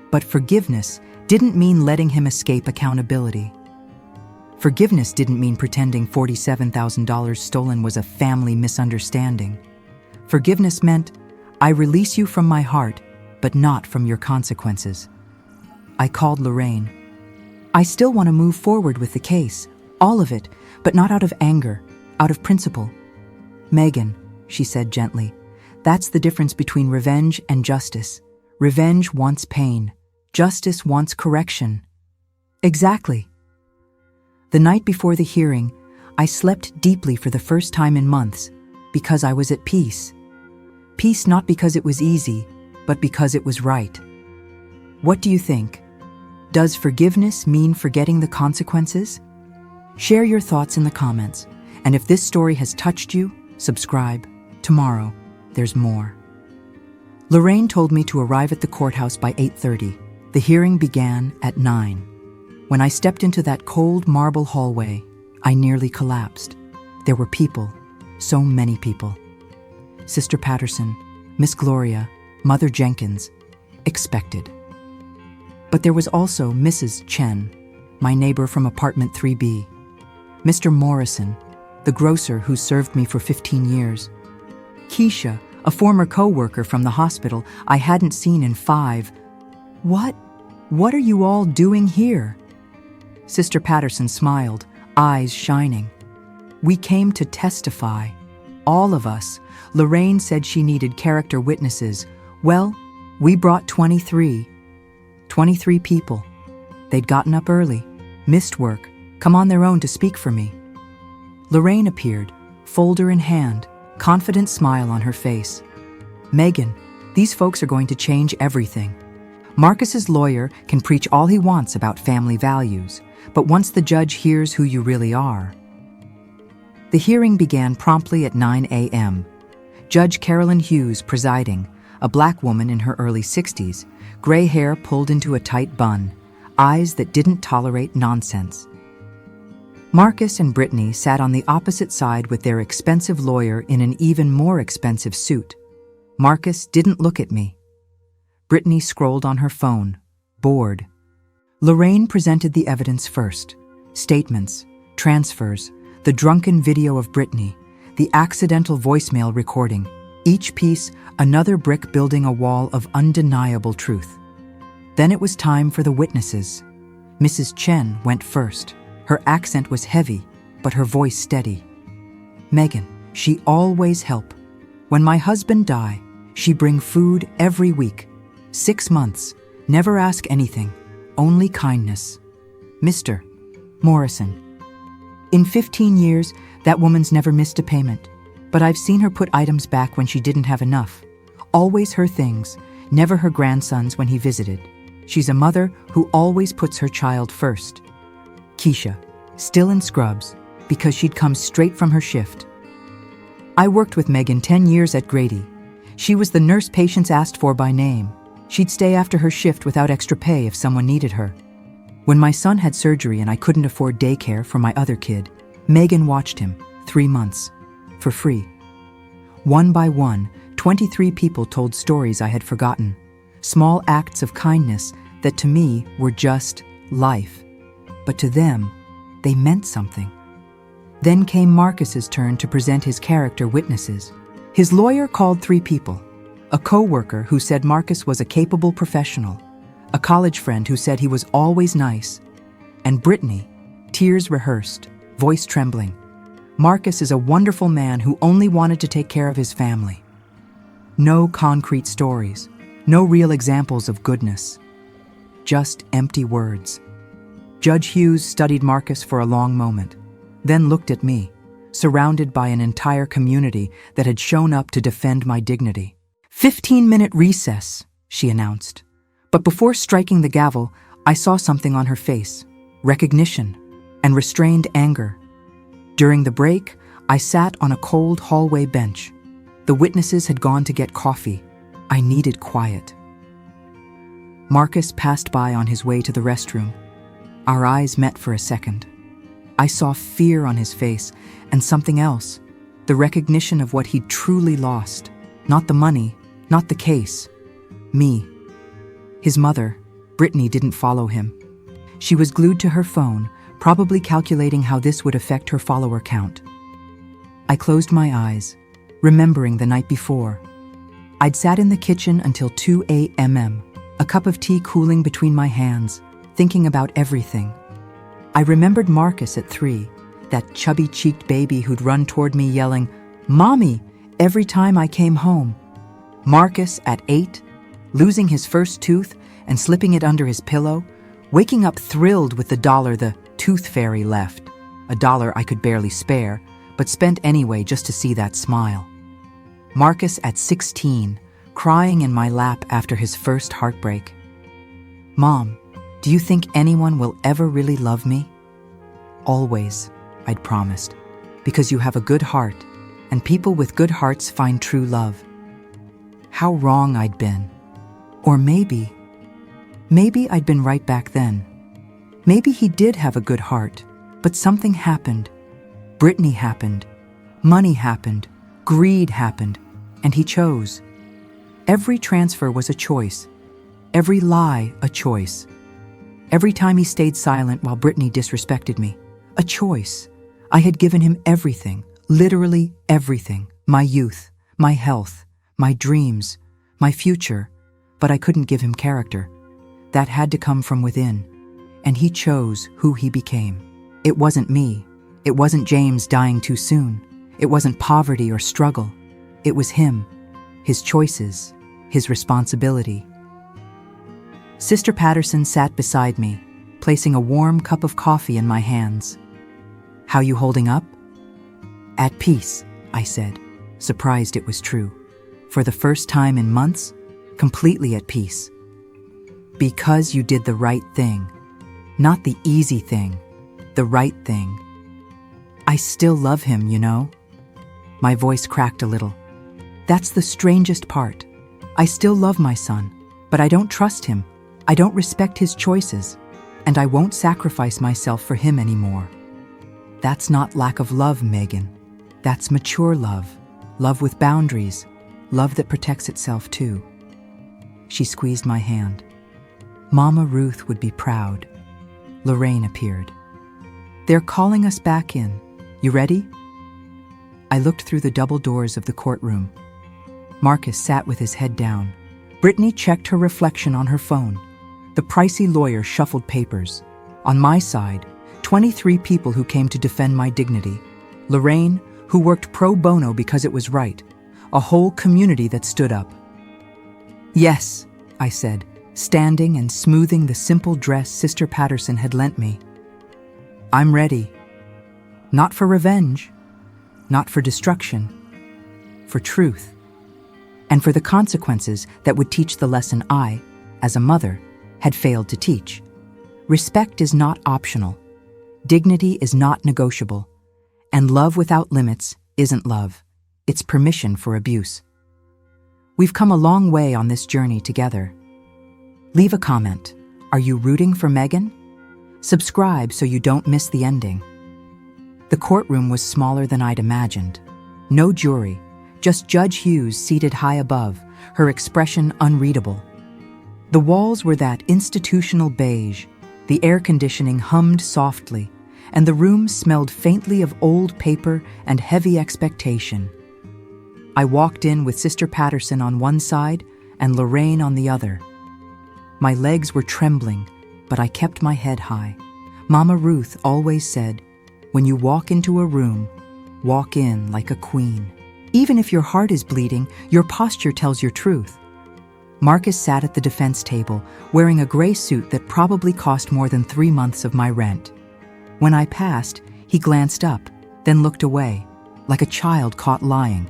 But forgiveness didn't mean letting him escape accountability. Forgiveness didn't mean pretending $47,000 stolen was a family misunderstanding. Forgiveness meant, I release you from my heart, but not from your consequences. I called Lorraine. I still want to move forward with the case, all of it, but not out of anger, out of principle. Megan, she said gently, that's the difference between revenge and justice. Revenge wants pain. Justice wants correction. Exactly. The night before the hearing, I slept deeply for the first time in months because I was at peace. Peace not because it was easy, but because it was right. What do you think? Does forgiveness mean forgetting the consequences? Share your thoughts in the comments, and if this story has touched you, subscribe. Tomorrow, there's more. Lorraine told me to arrive at the courthouse by 8:30. The hearing began at 9. When I stepped into that cold marble hallway, I nearly collapsed. There were people, so many people. Sister Patterson, Miss Gloria, Mother Jenkins, expected. But there was also Mrs. Chen, my neighbor from apartment 3B, Mr. Morrison, the grocer who served me for 15 years, Keisha, a former co-worker from the hospital I hadn't seen in 5. What are you all doing here? Sister Patterson smiled, eyes shining. We came to testify. All of us. Lorraine said she needed character witnesses. Well, we brought 23. 23 people. They'd gotten up early, missed work, come on their own to speak for me. Lorraine appeared, folder in hand, confident smile on her face. Megan, these folks are going to change everything. Marcus's lawyer can preach all he wants about family values, but once the judge hears who you really are. The hearing began promptly at 9 a.m. Judge Carolyn Hughes presiding, a black woman in her early 60s, gray hair pulled into a tight bun, eyes that didn't tolerate nonsense. Marcus and Brittany sat on the opposite side with their expensive lawyer in an even more expensive suit. Marcus didn't look at me. Brittany scrolled on her phone, bored. Lorraine presented the evidence first. Statements, transfers, the drunken video of Brittany, the accidental voicemail recording, each piece another brick building a wall of undeniable truth. Then it was time for the witnesses. Mrs. Chen went first. Her accent was heavy, but her voice steady. Megan, she always help. When my husband die, she bring food every week. 6 months, never ask anything, only kindness. Mr. Morrison. In 15 years, that woman's never missed a payment, but I've seen her put items back when she didn't have enough. Always her things, never her grandson's when he visited. She's a mother who always puts her child first. Keisha, still in scrubs, because she'd come straight from her shift. I worked with Megan 10 years at Grady. She was the nurse patients asked for by name. She'd stay after her shift without extra pay if someone needed her. When my son had surgery and I couldn't afford daycare for my other kid, Megan watched him, 3 months, for free. One by one, 23 people told stories I had forgotten, small acts of kindness that to me were just life. But to them, they meant something. Then came Marcus's turn to present his character witnesses. His lawyer called 3 people. A co-worker who said Marcus was a capable professional, a college friend who said he was always nice, and Brittany, tears rehearsed, voice trembling. Marcus is a wonderful man who only wanted to take care of his family. No concrete stories, no real examples of goodness, just empty words. Judge Hughes studied Marcus for a long moment, then looked at me, surrounded by an entire community that had shown up to defend my dignity. 15-minute recess, she announced. But before striking the gavel, I saw something on her face, recognition and restrained anger. During the break, I sat on a cold hallway bench. The witnesses had gone to get coffee. I needed quiet. Marcus passed by on his way to the restroom. Our eyes met for a second. I saw fear on his face and something else, the recognition of what he'd truly lost. Not the money, not the case. Me. His mother, Brittany, didn't follow him. She was glued to her phone, probably calculating how this would affect her follower count. I closed my eyes, remembering the night before. I'd sat in the kitchen until 2 a.m., a cup of tea cooling between my hands, thinking about everything. I remembered Marcus at 3, that chubby-cheeked baby who'd run toward me yelling, "Mommy!" every time I came home. Marcus at 8, losing his first tooth and slipping it under his pillow, waking up thrilled with the $1 the tooth fairy left, a $1 I could barely spare, but spent anyway just to see that smile. Marcus at 16, crying in my lap after his first heartbreak. "Mom, do you think anyone will ever really love me?" "Always," I'd promised, "because you have a good heart, and people with good hearts find true love." How wrong I'd been. Or maybe I'd been right back then. Maybe he did have a good heart, but something happened. Brittany happened. Money happened. Greed happened. And he chose. Every transfer was a choice. Every lie, a choice. Every time he stayed silent while Brittany disrespected me, a choice. I had given him everything, literally everything. My youth, my health, my dreams, my future, but I couldn't give him character. That had to come from within, and he chose who he became. It wasn't me. It wasn't James dying too soon. It wasn't poverty or struggle. It was him, his choices, his responsibility. Sister Patterson sat beside me, placing a warm cup of coffee in my hands. "How you holding up?" "At peace," I said, surprised it was true. For the first time in months, completely at peace. "Because you did the right thing. Not the easy thing, the right thing. I still love him, you know." My voice cracked a little. That's the strangest part. I still love my son, but I don't trust him. I don't respect his choices, and I won't sacrifice myself for him anymore. That's not lack of love, Megan. That's mature love. Love with boundaries. Love that protects itself too. She squeezed my hand. Mama Ruth would be proud. Lorraine appeared. They're calling us back in. You ready? I looked through the double doors of the courtroom. Marcus sat with his head down. Brittany checked her reflection on her phone. The pricey lawyer shuffled papers. On my side, 23 people who came to defend my dignity. Lorraine, who worked pro bono because it was right. A whole community that stood up. Yes, I said, standing and smoothing the simple dress Sister Patterson had lent me. I'm ready. Not for revenge, not for destruction, for truth, and for the consequences that would teach the lesson I, as a mother, had failed to teach. Respect is not optional, dignity is not negotiable, and love without limits isn't love, it's permission for abuse. We've come a long way on this journey together. Leave a comment. Are you rooting for Megan? Subscribe so you don't miss the ending. The courtroom was smaller than I'd imagined. No jury, just Judge Hughes seated high above, her expression unreadable. The walls were that institutional beige, the air conditioning hummed softly, and the room smelled faintly of old paper and heavy expectation. I walked in with Sister Patterson on one side and Lorraine on the other. My legs were trembling, but I kept my head high. Mama Ruth always said, when you walk into a room, walk in like a queen. Even if your heart is bleeding, your posture tells your truth. Marcus sat at the defense table, wearing a gray suit that probably cost more than 3 months of my rent. When I passed, he glanced up, then looked away, like a child caught lying.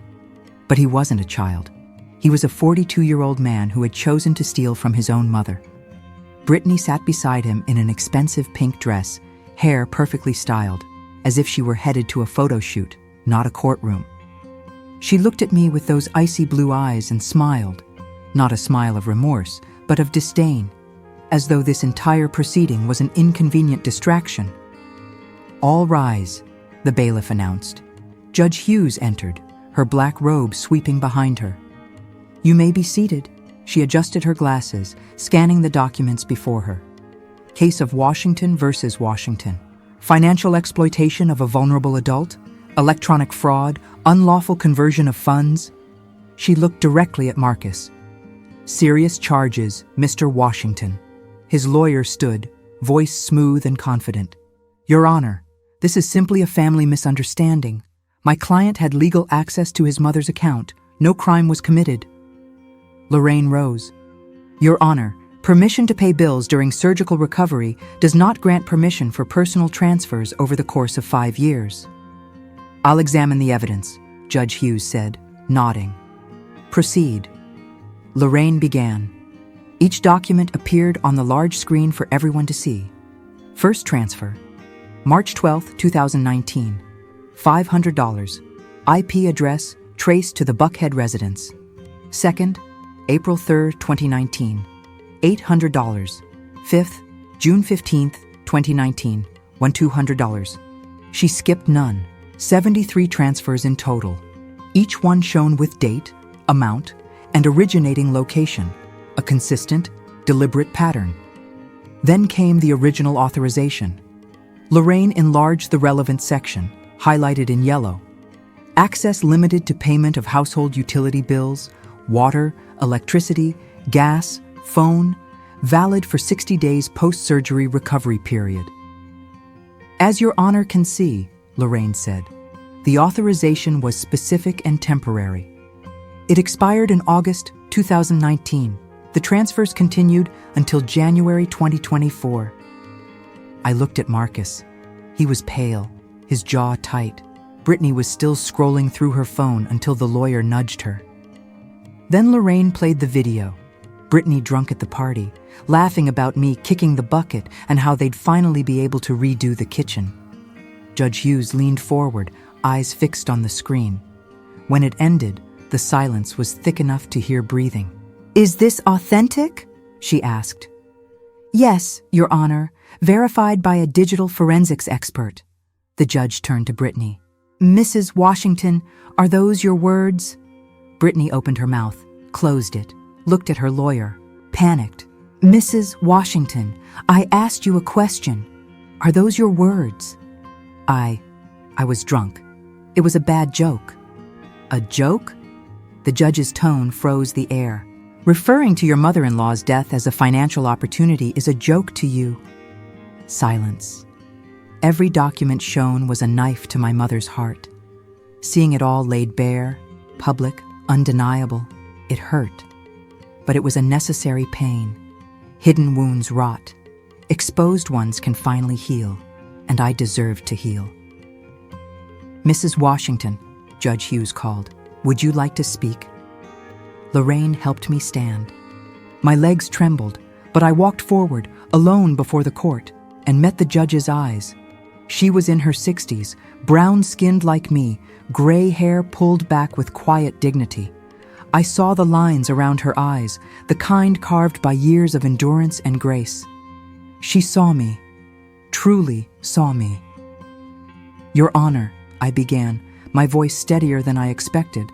But he wasn't a child. He was a 42-year-old man who had chosen to steal from his own mother. Brittany sat beside him in an expensive pink dress, hair perfectly styled, as if she were headed to a photo shoot, not a courtroom. She looked at me with those icy blue eyes and smiled, not a smile of remorse, but of disdain, as though this entire proceeding was an inconvenient distraction. All rise, the bailiff announced. Judge Hughes entered, her black robe sweeping behind her. You may be seated. She adjusted her glasses, scanning the documents before her. Case of Washington versus Washington. Financial exploitation of a vulnerable adult, electronic fraud, unlawful conversion of funds. She looked directly at Marcus. Serious charges, Mr. Washington. His lawyer stood, voice smooth and confident. Your Honor, this is simply a family misunderstanding. My client had legal access to his mother's account. No crime was committed. Lorraine rose. Your Honor, permission to pay bills during surgical recovery does not grant permission for personal transfers over the course of 5 years. I'll examine the evidence, Judge Hughes said, nodding. Proceed. Lorraine began. Each document appeared on the large screen for everyone to see. First transfer, March 12, 2019, $500, IP address traced to the Buckhead residence. Second, April 3, 2019, $800. Fifth, June 15, 2019, $200. She skipped none, 73 transfers in total, each one shown with date, amount, and originating location, a consistent, deliberate pattern. Then came the original authorization. Lorraine enlarged the relevant section, highlighted in yellow. Access limited to payment of household utility bills, water, electricity, gas, phone, valid for 60 days post-surgery recovery period. As Your Honor can see, Lorraine said, the authorization was specific and temporary. It expired in August 2019. The transfers continued until January 2024. I looked at Marcus. He was pale, his jaw tight. Brittany was still scrolling through her phone until the lawyer nudged her. Then Lorraine played the video. Brittany drunk at the party, laughing about me kicking the bucket and how they'd finally be able to redo the kitchen. Judge Hughes leaned forward, eyes fixed on the screen. When it ended, The silence was thick enough to hear breathing. "Is this authentic?" she asked. "Yes, Your Honor, verified by a digital forensics expert." The judge turned to Brittany. "Mrs. Washington, are those your words?" Brittany opened her mouth, closed it, looked at her lawyer, panicked. "Mrs. Washington, I asked you a question. Are those your words?" I was drunk. It was a bad joke." "A joke?" The judge's tone froze the air. "Referring to your mother-in-law's death as a financial opportunity is a joke to you." Silence. Every document shown was a knife to my mother's heart. Seeing it all laid bare, public, undeniable, it hurt. But it was a necessary pain. Hidden wounds rot. Exposed ones can finally heal, and I deserved to heal. "Mrs. Washington," Judge Hughes called, "would you like to speak?" Lorraine helped me stand. My legs trembled, but I walked forward, alone before the court, and met the judge's eyes. She was in her 60s, brown-skinned like me, gray hair pulled back with quiet dignity. I saw the lines around her eyes, the kind carved by years of endurance and grace. She saw me, truly saw me. "Your Honor," I began, my voice steadier than I expected.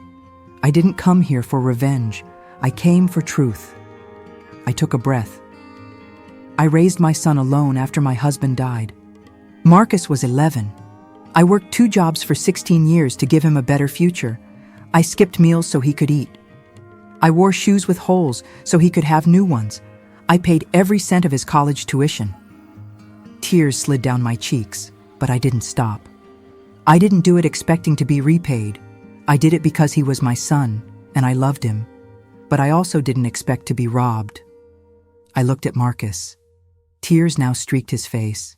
"I didn't come here for revenge. I came for truth." I took a breath. "I raised my son alone after my husband died. Marcus was 11. I worked 2 jobs for 16 years to give him a better future. I skipped meals so he could eat. I wore shoes with holes so he could have new ones. I paid every cent of his college tuition." Tears slid down my cheeks, but I didn't stop. I didn't do it expecting to be repaid. I did it because he was my son, and I loved him. But I also didn't expect to be robbed. I looked at Marcus. Tears now streaked his face.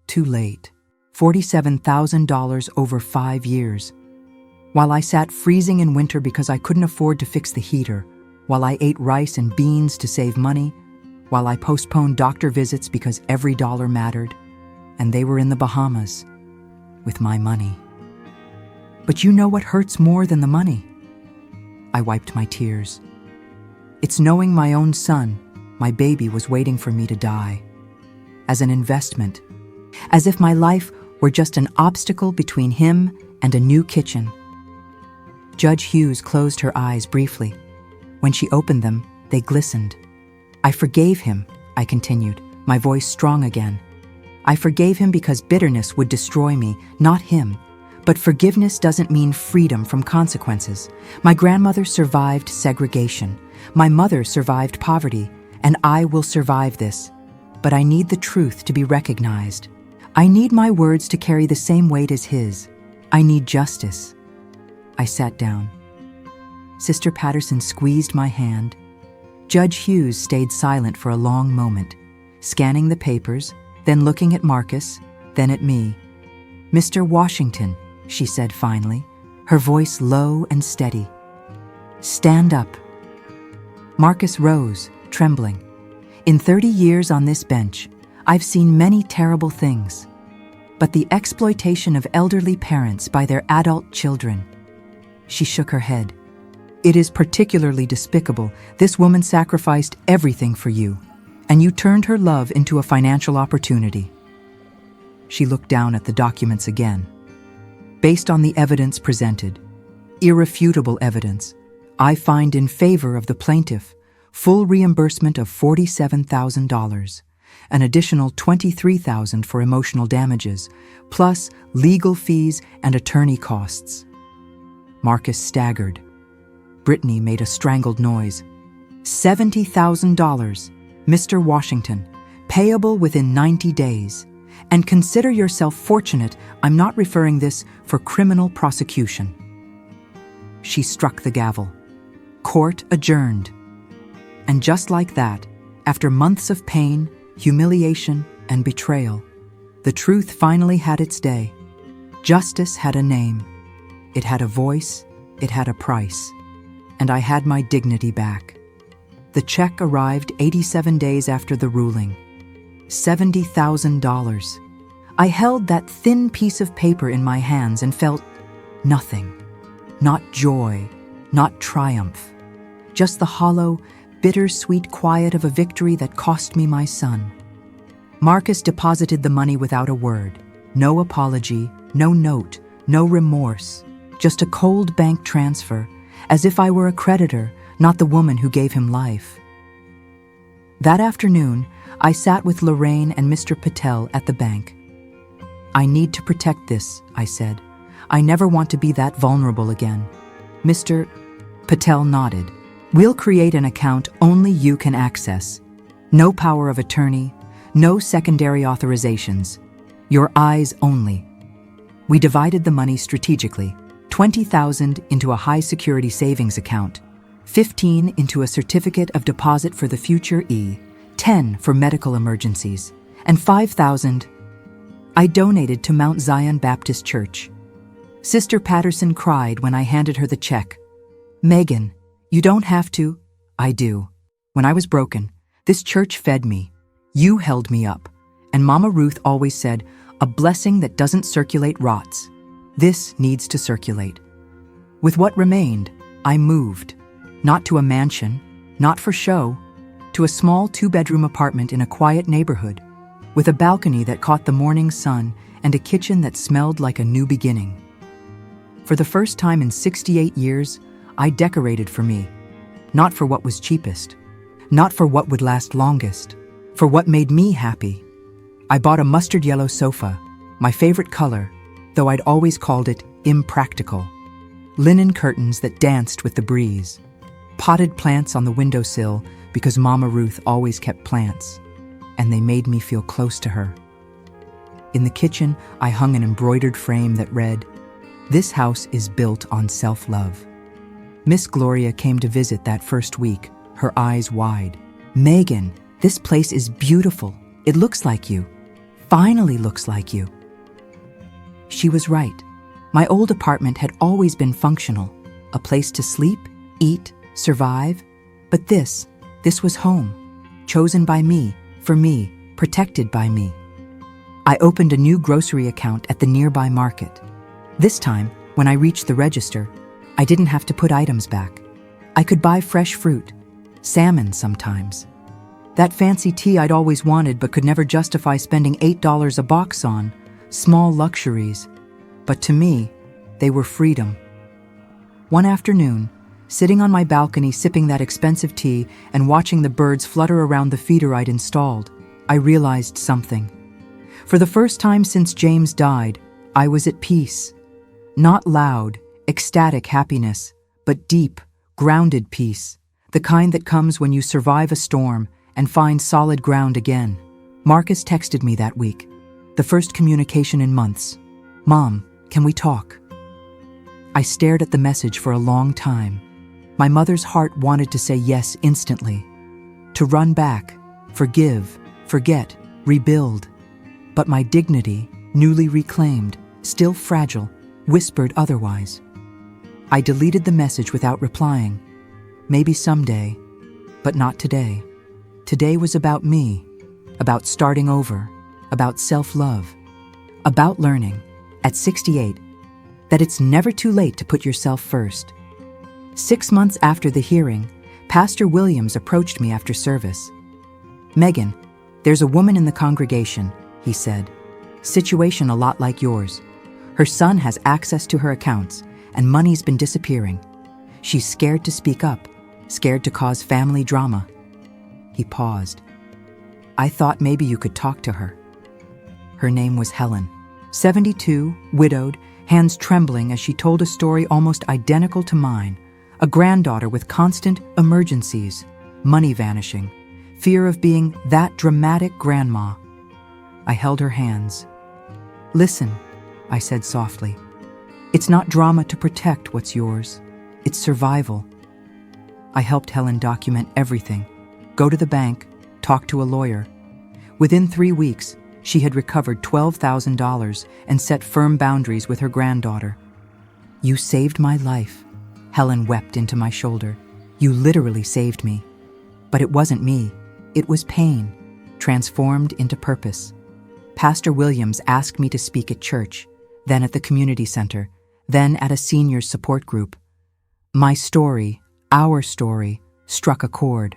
Too late. $47,000 over 5 years. While I sat freezing in winter because I couldn't afford to fix the heater, while I ate rice and beans to save money, while I postponed doctor visits because every dollar mattered, and they were in the Bahamas, with my money. But you know what hurts more than the money? I wiped my tears. It's knowing my own son, my baby, was waiting for me to die. As an investment. As if my life were just an obstacle between him and a new kitchen. Judge Hughes closed her eyes briefly. When she opened them, they glistened. "I forgave him," I continued, my voice strong again. "I forgave him because bitterness would destroy me, not him. But forgiveness doesn't mean freedom from consequences. My grandmother survived segregation. My mother survived poverty, and I will survive this. But I need the truth to be recognized. I need my words to carry the same weight as his. I need justice." I sat down. Sister Patterson squeezed my hand. Judge Hughes stayed silent for a long moment, scanning the papers, then looking at Marcus, then at me. "Mr. Washington," she said finally, her voice low and steady. "Stand up." Marcus rose, trembling. "In 30 years on this bench, I've seen many terrible things. But the exploitation of elderly parents by their adult children." She shook her head. "It is particularly despicable. This woman sacrificed everything for you, and you turned her love into a financial opportunity." She looked down at the documents again. "Based on the evidence presented, irrefutable evidence, I find in favor of the plaintiff full reimbursement of $47,000, an additional $23,000 for emotional damages, plus legal fees and attorney costs." Marcus staggered. Brittany made a strangled noise. $70,000, Mr. Washington, payable within 90 days. And consider yourself fortunate I'm not referring this for criminal prosecution. She struck the gavel. Court adjourned. And just like that, after months of pain, humiliation, and betrayal, the truth finally had its day. Justice had a name. It had a voice. It had a price. And I had my dignity back. The check arrived 87 days after the ruling. $70,000. I held that thin piece of paper in my hands and felt nothing. Not joy, not triumph. Just the hollow, bittersweet quiet of a victory that cost me my son. Marcus deposited the money without a word. No apology, no note, no remorse. Just a cold bank transfer, as if I were a creditor, not the woman who gave him life. That afternoon, I sat with Lorraine and Mr. Patel at the bank. "I need to protect this," I said. "I never want to be that vulnerable again." Mr. Patel nodded. "We'll create an account only you can access. No power of attorney, no secondary authorizations. Your eyes only." We divided the money strategically. 20,000 into a high-security savings account, 15 into a certificate of deposit for the future 10 for medical emergencies, and 5,000 I donated to Mount Zion Baptist Church. Sister Patterson cried when I handed her the check. "Megan, you don't have to." "I do. When I was broken, this church fed me. You held me up. And Mama Ruth always said, 'A blessing that doesn't circulate rots.' This needs to circulate." With what remained, I moved. Not to a mansion, not for show, to a small 2-bedroom apartment in a quiet neighborhood, with a balcony that caught the morning sun and a kitchen that smelled like a new beginning. For the first time in 68 years, I decorated for me. Not for what was cheapest, not for what would last longest, for what made me happy. I bought a mustard yellow sofa, my favorite color, though I'd always called it impractical. Linen curtains that danced with the breeze. Potted plants on the windowsill because Mama Ruth always kept plants, and they made me feel close to her. In the kitchen, I hung an embroidered frame that read, "This house is built on self-love." Miss Gloria came to visit that first week, her eyes wide. "Megan, this place is beautiful. It looks like you. Finally looks like you." She was right. My old apartment had always been functional, a place to sleep, eat, survive. But this was home, chosen by me, for me, protected by me. I opened a new grocery account at the nearby market. This time, when I reached the register, I didn't have to put items back. I could buy fresh fruit, salmon sometimes. That fancy tea I'd always wanted but could never justify spending $8 a box on, small luxuries. But to me, they were freedom. One afternoon, sitting on my balcony sipping that expensive tea and watching the birds flutter around the feeder I'd installed, I realized something. For the first time since James died, I was at peace. Not loud, ecstatic happiness, but deep, grounded peace, the kind that comes when you survive a storm and find solid ground again. Marcus texted me that week, the first communication in months. "Mom, can we talk?" I stared at the message for a long time. My mother's heart wanted to say yes instantly, to run back, forgive, forget, rebuild. But my dignity, newly reclaimed, still fragile, whispered otherwise. I deleted the message without replying. Maybe someday, but not today. Today was about me, about starting over, about self-love, about learning, at 68, that it's never too late to put yourself first. 6 months after the hearing, Pastor Williams approached me after service. "Megan, there's a woman in the congregation," he said. "Situation a lot like yours. Her son has access to her accounts, and money's been disappearing. She's scared to speak up, scared to cause family drama." He paused. "I thought maybe you could talk to her." Her name was Helen. 72, widowed, hands trembling as she told a story almost identical to mine. A granddaughter with constant emergencies, money vanishing, fear of being that dramatic grandma. I held her hands. "Listen," I said softly. "It's not drama to protect what's yours. It's survival." I helped Helen document everything, go to the bank, talk to a lawyer. Within 3 weeks, she had recovered $12,000 and set firm boundaries with her granddaughter. "You saved my life," Helen wept into my shoulder. "You literally saved me." But it wasn't me. It was pain, transformed into purpose. Pastor Williams asked me to speak at church, then at the community center, then at a seniors support group. My story, our story, struck a chord.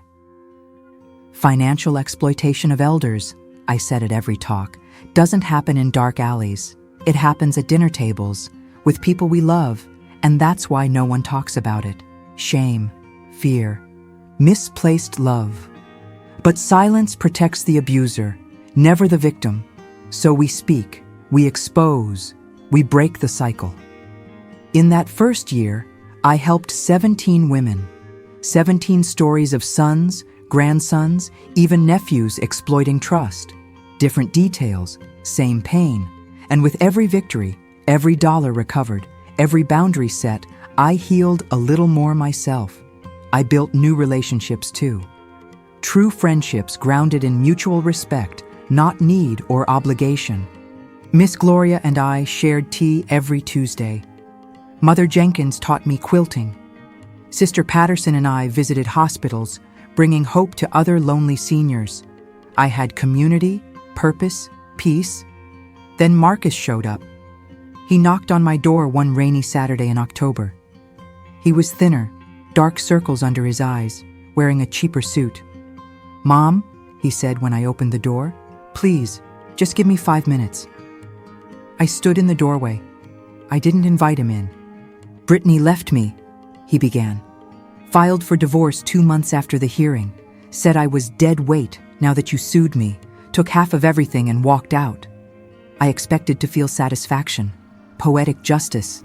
Financial exploitation of elders, I said at every talk, doesn't happen in dark alleys. It happens at dinner tables, with people we love, and that's why no one talks about it. Shame, fear, misplaced love. But silence protects the abuser, never the victim. So we speak, we expose, we break the cycle. In that first year, I helped 17 women, 17 stories of sons, grandsons, even nephews exploiting trust. Different details, same pain. And with every victory, every dollar recovered, every boundary set, I healed a little more myself. I built new relationships too. True friendships grounded in mutual respect, not need or obligation. Miss Gloria and I shared tea every Tuesday. Mother Jenkins taught me quilting. Sister Patterson and I visited hospitals, bringing hope to other lonely seniors. I had community, purpose, peace. Then Marcus showed up. He knocked on my door one rainy Saturday in October. He was thinner, dark circles under his eyes, wearing a cheaper suit. "Mom," he said when I opened the door, "please, just give me 5 minutes." I stood in the doorway. I didn't invite him in. "Brittany left me," he began. "Filed for divorce 2 months after the hearing. Said I was dead weight now that you sued me. Took half of everything and walked out." I expected to feel satisfaction, poetic justice.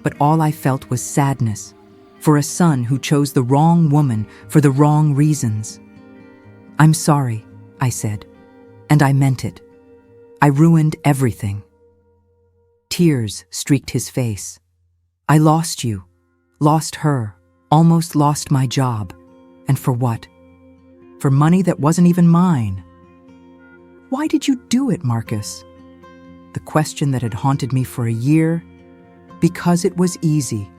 But all I felt was sadness for a son who chose the wrong woman for the wrong reasons. "I'm sorry," I said, and I meant it. I ruined everything. Tears streaked his face. "I lost you, lost her, almost lost my job. And for what? For money that wasn't even mine." "Why did you do it, Marcus?" The question that had haunted me for a year. Because it was easy.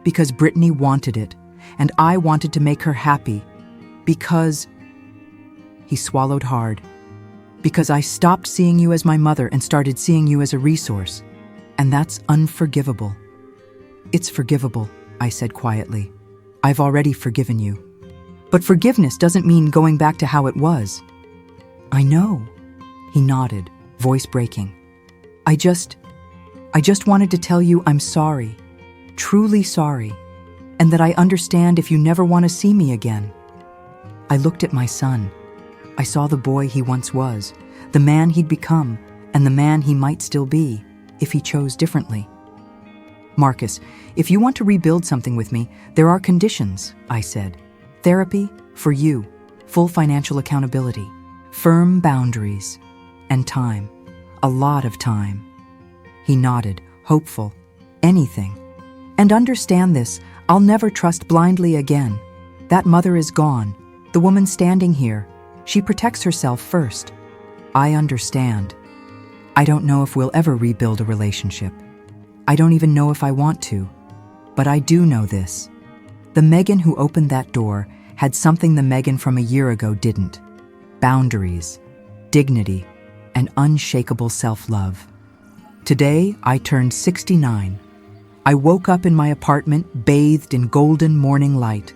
Because Brittany wanted it, and I wanted to make her happy. Because... He swallowed hard. "Because I stopped seeing you as my mother and started seeing you as a resource. And that's unforgivable." "It's forgivable," I said quietly. "I've already forgiven you. But forgiveness doesn't mean going back to how it was." "I know." He nodded, voice breaking. I just wanted to tell you I'm sorry, truly sorry, and that I understand if you never want to see me again." I looked at my son. I saw the boy he once was, the man he'd become, and the man he might still be, if he chose differently. "Marcus, if you want to rebuild something with me, there are conditions," I said. "Therapy, for you, full financial accountability, firm boundaries, and time. A lot of time." He nodded, hopeful. "Anything. And understand this, I'll never trust blindly again. That mother is gone. The woman standing here. She protects herself first. I understand. I don't know if we'll ever rebuild a relationship. I don't even know if I want to. But I do know this. The Megan who opened that door had something the Megan from a year ago didn't. Boundaries, dignity, and unshakable self-love. Today, I turned 69. I woke up in my apartment bathed in golden morning light.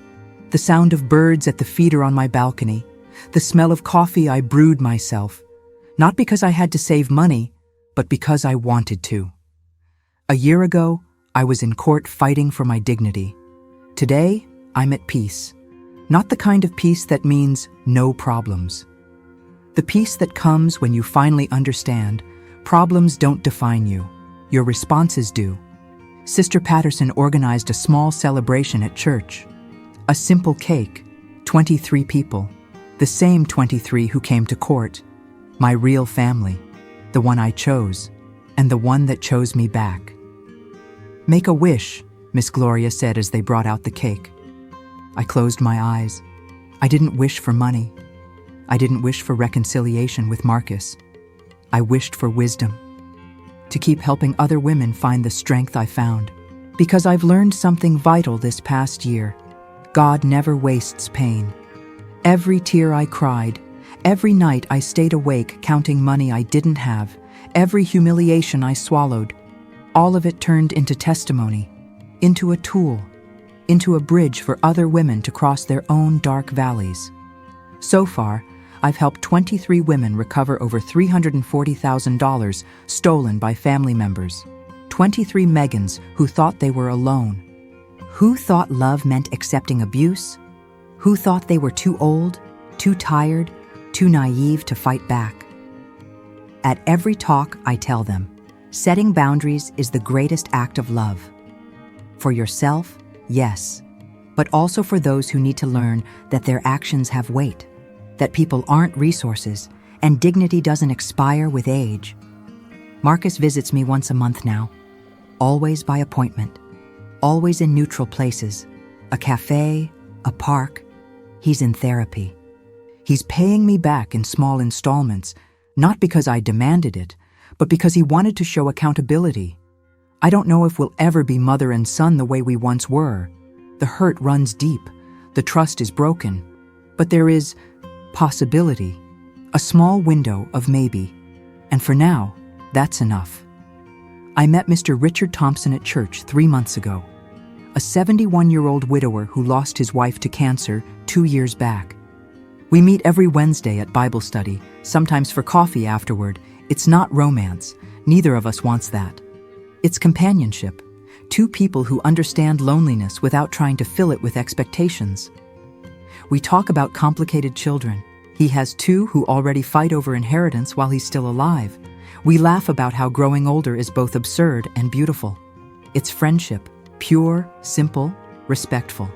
The sound of birds at the feeder on my balcony. The smell of coffee I brewed myself. Not because I had to save money, but because I wanted to. A year ago, I was in court fighting for my dignity. Today, I'm at peace. Not the kind of peace that means no problems. The peace that comes when you finally understand problems don't define you. Your responses do. Sister Patterson organized a small celebration at church. A simple cake, 23 people, the same 23 who came to court. My real family, the one I chose, and the one that chose me back. "Make a wish," Miss Gloria said as they brought out the cake. I closed my eyes. I didn't wish for money. I didn't wish for reconciliation with Marcus. I wished for wisdom. To keep helping other women find the strength I found. Because I've learned something vital this past year. God never wastes pain. Every tear I cried, every night I stayed awake counting money I didn't have, every humiliation I swallowed, all of it turned into testimony, into a tool. into a bridge for other women to cross their own dark valleys. So far, I've helped 23 women recover over $340,000 stolen by family members. 23 Megans who thought they were alone. Who thought love meant accepting abuse? Who thought they were too old, too tired, too naive to fight back? At every talk, I tell them, setting boundaries is the greatest act of love. For yourself, yes, but also for those who need to learn that their actions have weight, that people aren't resources, and dignity doesn't expire with age. Marcus visits me once a month now, always by appointment, always in neutral places, a cafe, a park. He's in therapy. He's paying me back in small installments, not because I demanded it, but because he wanted to show accountability. I don't know if we'll ever be mother and son the way we once were. The hurt runs deep, the trust is broken, but there is possibility, a small window of maybe, and for now, that's enough. I met Mr. Richard Thompson at church 3 months ago, a 71-year-old widower who lost his wife to cancer 2 years back. We meet every Wednesday at Bible study, sometimes for coffee afterward. It's not romance. Neither of us wants that. It's companionship. 2 people who understand loneliness without trying to fill it with expectations. We talk about complicated children. He has 2 who already fight over inheritance while he's still alive. We laugh about how growing older is both absurd and beautiful. It's friendship, pure, simple, respectful.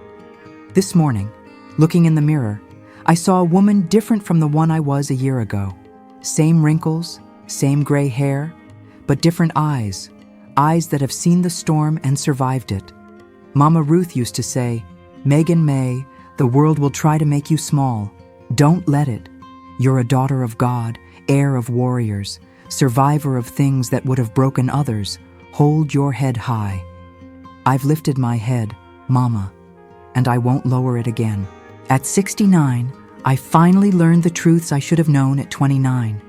This morning, looking in the mirror, I saw a woman different from the one I was a year ago. Same wrinkles, same gray hair, but different eyes that have seen the storm and survived it. Mama Ruth used to say, "Megan May, the world will try to make you small. Don't let it. You're a daughter of God, heir of warriors, survivor of things that would have broken others. Hold your head high." I've lifted my head, Mama, and I won't lower it again. At 69, I finally learned the truths I should have known at 29.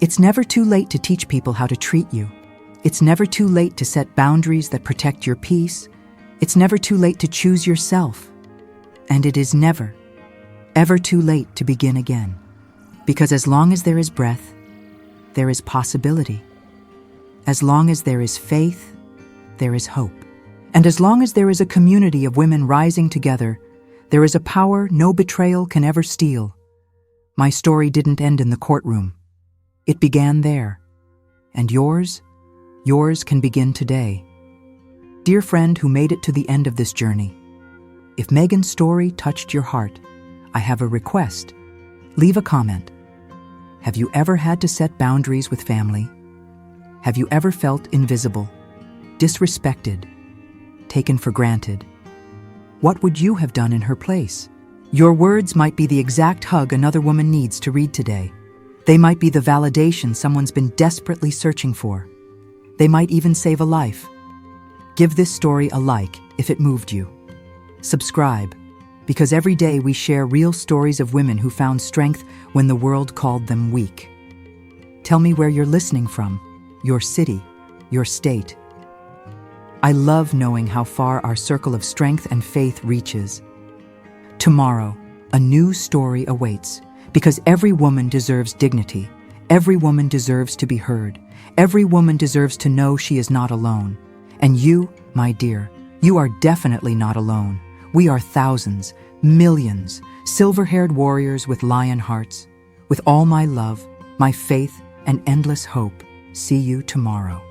It's never too late to teach people how to treat you. It's never too late to set boundaries that protect your peace. It's never too late to choose yourself. And it is never, ever too late to begin again. Because as long as there is breath, there is possibility. As long as there is faith, there is hope. And as long as there is a community of women rising together, there is a power no betrayal can ever steal. My story didn't end in the courtroom. It began there. And yours can begin today. Dear friend who made it to the end of this journey, if Megan's story touched your heart, I have a request. Leave a comment. Have you ever had to set boundaries with family? Have you ever felt invisible, disrespected, taken for granted? What would you have done in her place? Your words might be the exact hug another woman needs to read today. They might be the validation someone's been desperately searching for. They might even save a life. Give this story a like if it moved you. Subscribe, because every day we share real stories of women who found strength when the world called them weak. Tell me where you're listening from, your city, your state. I love knowing how far our circle of strength and faith reaches. Tomorrow, a new story awaits, because every woman deserves dignity. Every woman deserves to be heard. Every woman deserves to know she is not alone. And you, my dear, you are definitely not alone. We are thousands, millions, silver-haired warriors with lion hearts. With all my love, my faith, and endless hope, see you tomorrow.